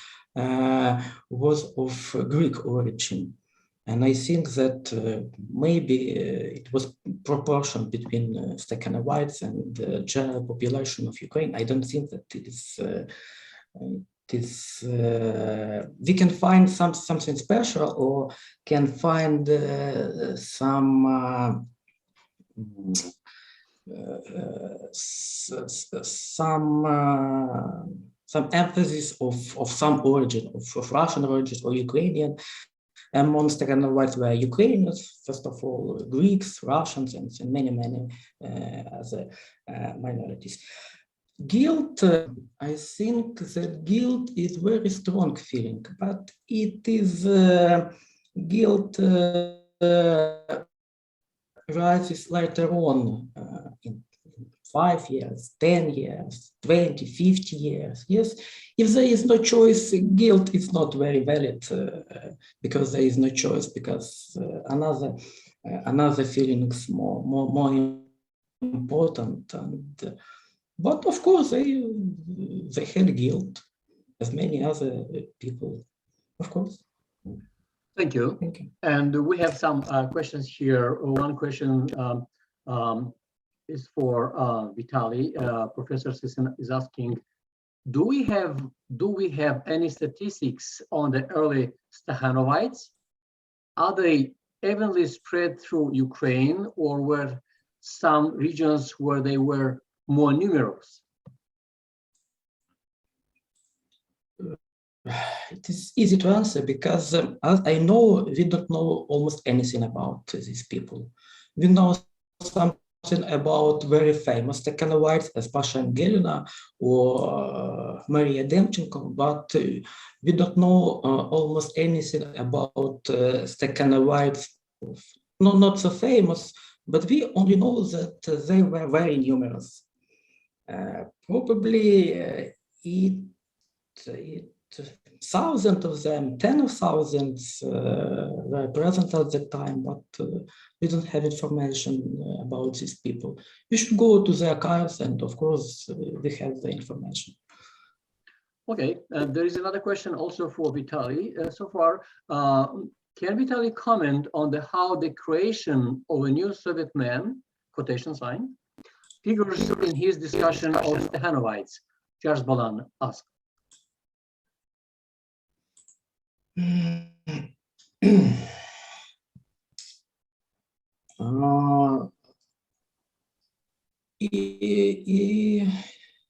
was of Greek origin. And I think that maybe it was proportion between Stakhanovites and the general population of Ukraine. I don't think that it is we can find something special or can find some emphasis of some origin, of Russian origin or Ukrainian. Among Stakhanovites were Ukrainians, first of all, Greeks, Russians, and many other minorities. Guilt, I think that guilt is very strong feeling, but it is guilt rises later on in 5 years, 10 years, 20, 50 years. Yes, if there is no choice, guilt is not very valid because there is no choice, because another feeling is more important, and But of course, they had guilt, as many other people, of course. Thank you. Thank you. And we have some questions here. One question is for Vitaliy. Professor Sisson is asking, do we have any statistics on the early Stakhanovites? Are they evenly spread through Ukraine, or were some regions where they were more numerous? It is easy to answer because as I know, we don't know almost anything about these people. We know something about very famous Stakhanovites, as Pasha and Iryna or Maria Demchenko, but we don't know almost anything about Stakhanovites, not so famous, but we only know that they were very numerous. Probably thousands of them, tens of thousands were present at the time, but we don't have information about these people. You should go to the archives, and of course, we have the information. Okay, there is another question also for Vitaliy. So far, can Vitaliy comment on how the creation of a new Soviet man, quotation sign, figures in his discussion of Stakhanovites? Charles Balan asked.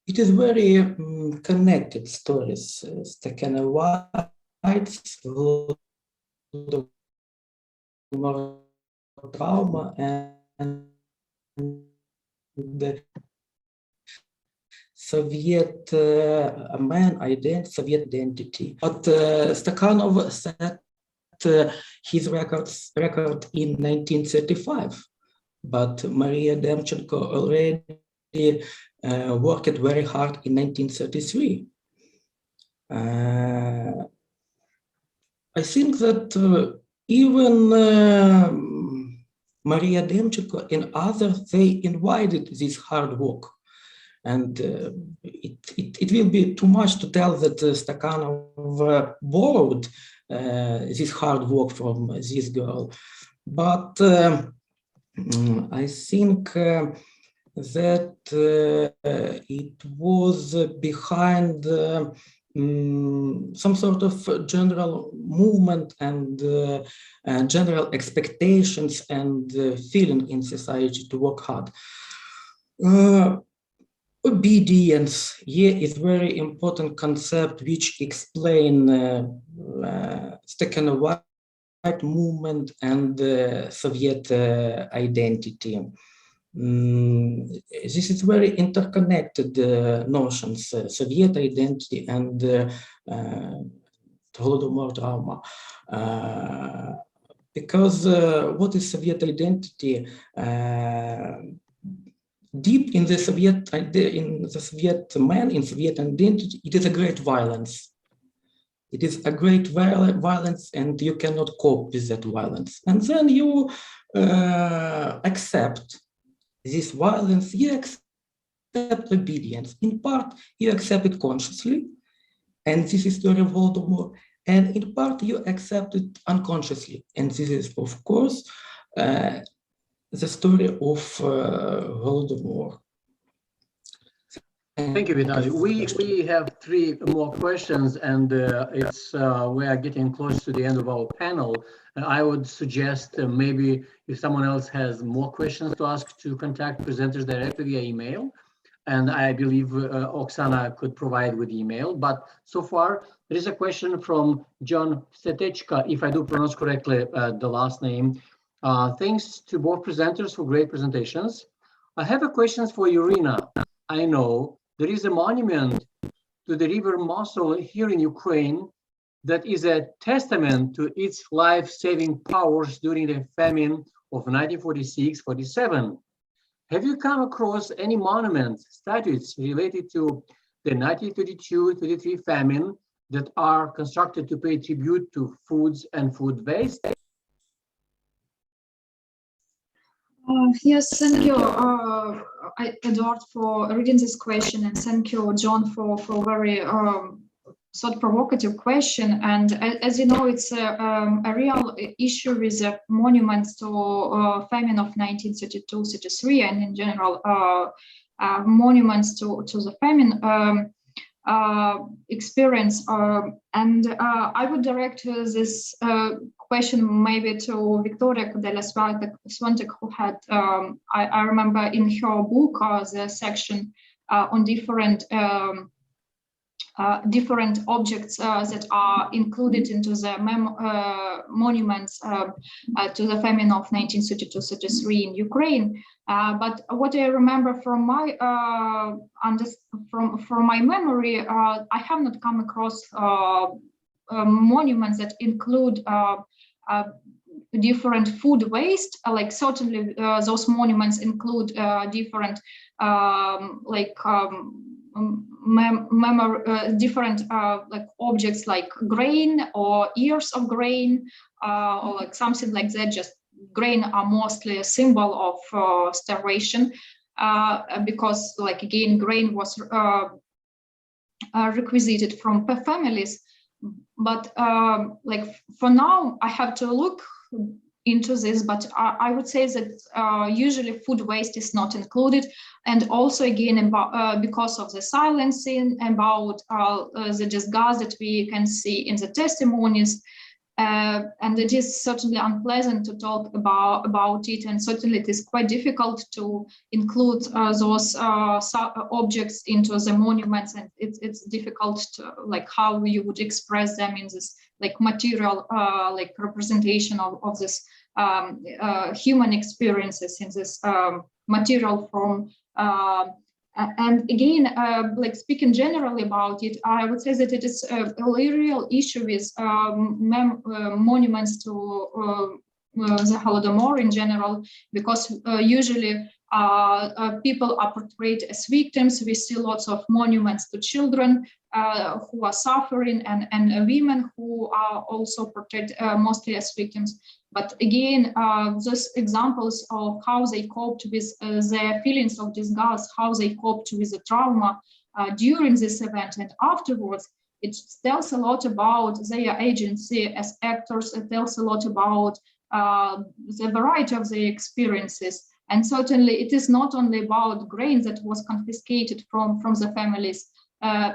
It is very connected stories. Stakhanovites, Holodomor trauma, and the Soviet man Soviet identity. But Stakhanov set his record in 1935. But Maria Demchenko already worked very hard in 1933. I think that even Maria Demchenko and others, they invited this hard work. And it will be too much to tell that Stakhanov borrowed this hard work from this girl. But I think that it was behind some sort of general movement and general expectations and feeling in society to work hard. Obedience, is very important concept which explain Stakhanovite movement and Soviet identity. This is very interconnected notions, Soviet identity and Holodomor trauma. Because what is Soviet identity? Deep in the Soviet man, in Soviet identity, it is a great violence. It is a great violence, and you cannot cope with that violence. And then you accept this violence, you accept obedience. In part, you accept it consciously, and this is the story of Holodomor. And in part, you accept it unconsciously. And this is, of course, the story of Holodomor. Thank you, Vitaliy. We have three more questions, and we are getting close to the end of our panel. I would suggest maybe if someone else has more questions to ask, to contact presenters directly via email. And I believe Oksana could provide with email. But so far, there is a question from John Setechka, if I do pronounce correctly the last name. Thanks to both presenters for great presentations. I have a question for Iryna. I know there is a monument to the river Mosul here in Ukraine that is a testament to its life-saving powers during the famine of 1946-47. Have you come across any monuments, statues related to the 1932-33 famine that are constructed to pay tribute to foods and food waste? Yes, thank you, Eduard, for reading this question, and thank you, John, for very thought-provocative question. And as you know, it's a real issue with the monuments to famine of 1932-33, and in general, monuments to the famine experience. And I would direct this question maybe to Victoria Kudela-Swantek, who had, I remember in her book, the section on different different objects that are included into the monuments to the famine of 1932-33 in Ukraine. But what I remember from my from my memory, I have not come across monuments that include different food waste. Like certainly those monuments include different different like objects like grain or ears of grain or like something like that. Just grain are mostly a symbol of starvation because, like, again, grain was requisited from families. But like for now, I have to look into this, but I would say that usually food waste is not included, and also again about, because of the silencing about the disgust that we can see in the testimonies, and it is certainly unpleasant to talk about it, and certainly it is quite difficult to include those objects into the monuments, and it's difficult to, like, how you would express them in this like material like representation of this human experiences in this material form. And again, like speaking generally about it, I would say that it is a real issue with monuments to the Holodomor in general, because usually people are portrayed as victims. We see lots of monuments to children who are suffering, and women who are also portrayed mostly as victims. But again, those examples of how they coped with their feelings of disgust, how they coped with the trauma during this event and afterwards, it tells a lot about their agency as actors. It tells a lot about the variety of their experiences. And certainly it is not only about grain that was confiscated from the families.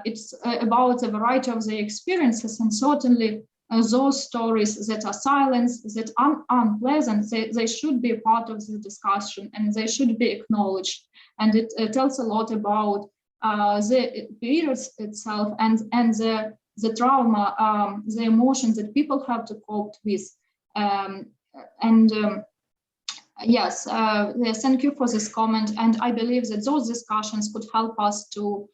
It's about the variety of their experiences, and certainly those stories that are silenced, that are unpleasant, they should be part of the discussion, and they should be acknowledged. And it tells a lot about the period itself and the trauma, the emotions that people have to cope with. Yes, thank you for this comment. And I believe that those discussions could help us to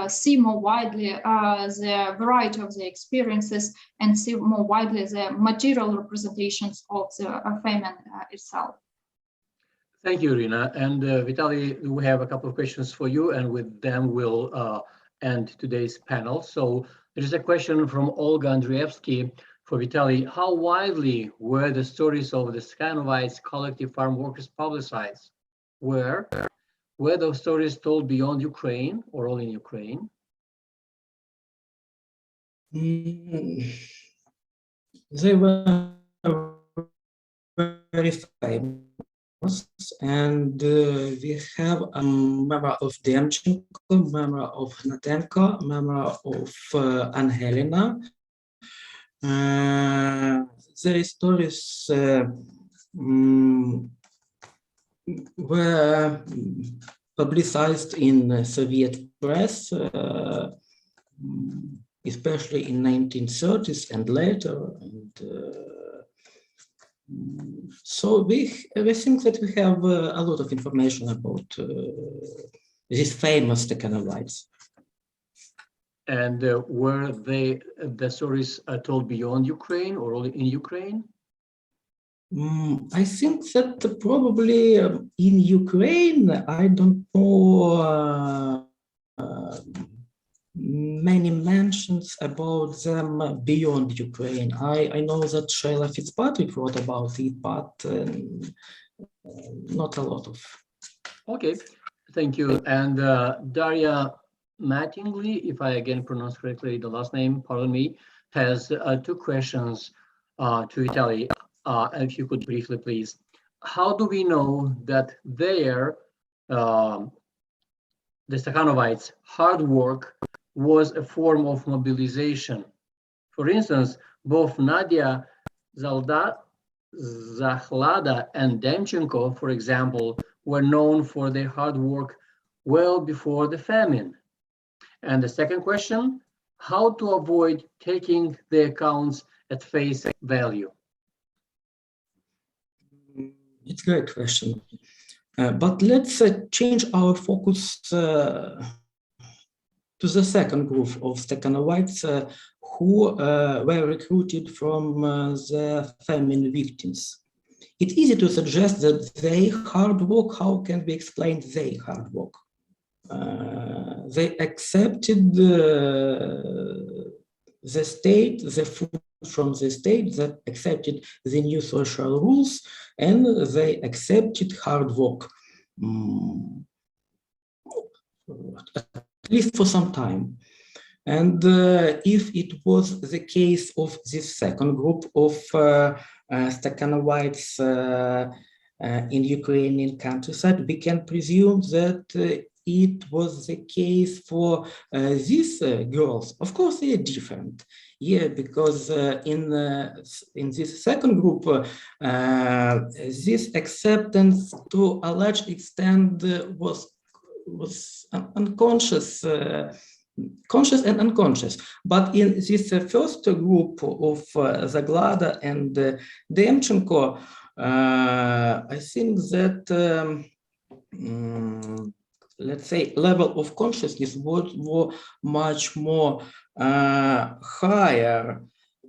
see more widely the variety of the experiences, and see more widely the material representations of the famine itself. Thank you, Iryna. And Vitaliy, we have a couple of questions for you, and with them we'll end today's panel. So there is a question from Olga Andreevsky for Vitaliy. How widely were the stories of the Stakhanovites collective farm workers publicized? Were those stories told beyond Ukraine or all in Ukraine? They were very famous, and we have a memoir of Demchenko, memoir of Hnatenko, memoir of Angelina. Their stories were publicized in Soviet press, especially in 1930s and later. And so we think that we have a lot of information about these famous Stakhanovites. And were the stories told beyond Ukraine or only in Ukraine? I think that probably in Ukraine, I don't know many mentions about them beyond Ukraine. I know that Sheila Fitzpatrick wrote about it, but not a lot of. Okay, thank you. And Daria Mattingly, if I again pronounce correctly the last name, pardon me, has two questions to Vitaliy. If you could briefly, please. How do we know that the Stakhanovites' hard work was a form of mobilization? For instance, both Nadia Zakhlada and Demchenko, for example, were known for their hard work well before the famine. And the second question, how to avoid taking the accounts at face value? It's a great question. But let's change our focus to the second group of Stakhanovites who were recruited from the famine victims. It's easy to suggest that their hard work, how can we explain their hard work? They accepted the state, the food from the state, they accepted the new social rules, and they accepted hard work, at least for some time. And if it was the case of this second group of Stakhanovites in Ukrainian countryside, we can presume that it was the case for these girls. Of course, they are different. Yeah, because in this second group, this acceptance to a large extent was unconscious, conscious and unconscious. But in this first group of Zaglada and Demchenko, I think that let's say level of consciousness was much more higher,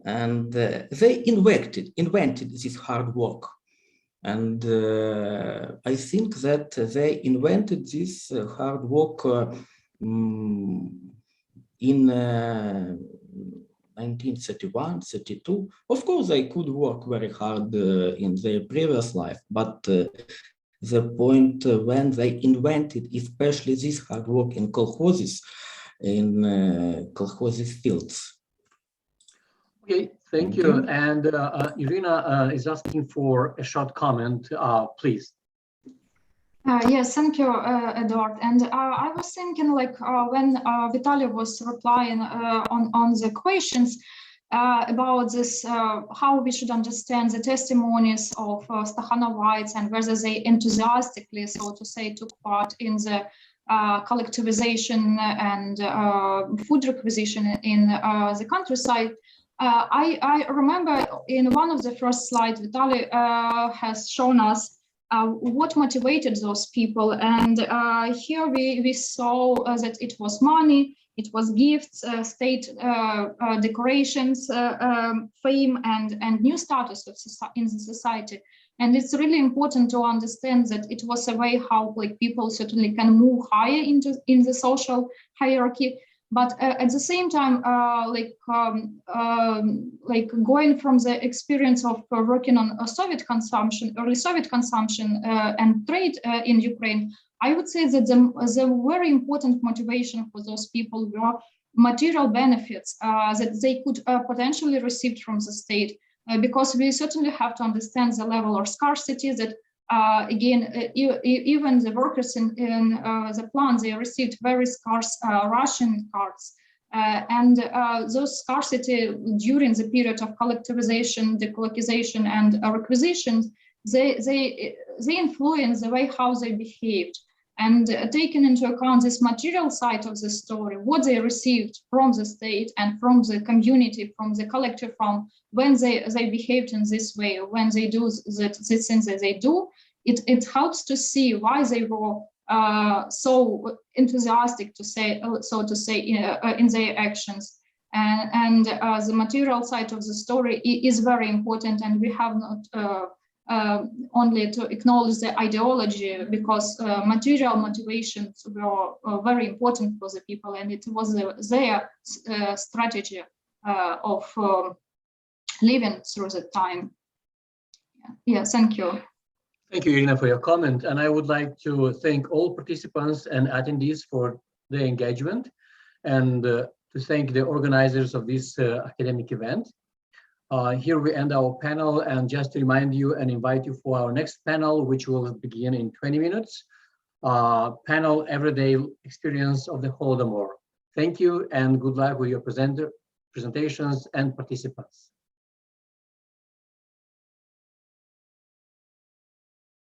and they invented this hard work. And I think that they invented this hard work in 1931, 32. Of course, they could work very hard in their previous life, but the point when they invented, especially this hard work in kolkhozes, in kolkhozes fields. Okay, thank you. And Iryna is asking for a short comment, please. Yes, thank you, Eduard. And I was thinking, like, when Vitaliy was replying on the questions about this, how we should understand the testimonies of Stakhanovites and whether they enthusiastically, so to say, took part in the collectivization and food requisition in the countryside. I remember in one of the first slides, Vitaliy has shown us what motivated those people, and here we saw that it was money, it was gifts, state decorations, fame, and new status in the society. And it's really important to understand that it was a way how, like, people certainly can move higher in the social hierarchy. But at the same time, like going from the experience of working on Soviet consumption, early Soviet consumption and trade in Ukraine, I would say that the very important motivation for those people were material benefits that they could potentially receive from the state, because we certainly have to understand the level of scarcity that again, even the workers in the plant, they received very scarce ration cards. And those scarcity during the period of collectivization, decolonization, and requisitions, they influence the way how they behaved. And taking into account this material side of the story, what they received from the state and from the community, from the collective, from when they behaved in this way, when they do these things that they do, it helps to see why they were so enthusiastic, to say, so to say, in their actions. And the material side of the story is very important, and we have not only to acknowledge the ideology, because material motivations were very important for the people, and it was their strategy of living through the time. Yeah, thank you. Thank you, Iryna, for your comment. And I would like to thank all participants and attendees for their engagement, and to thank the organizers of this academic event. Here we end our panel, and just to remind you and invite you for our next panel, which will begin in 20 minutes. Panel Everyday Experience of the Holodomor. Thank you and good luck with your presentations and participants.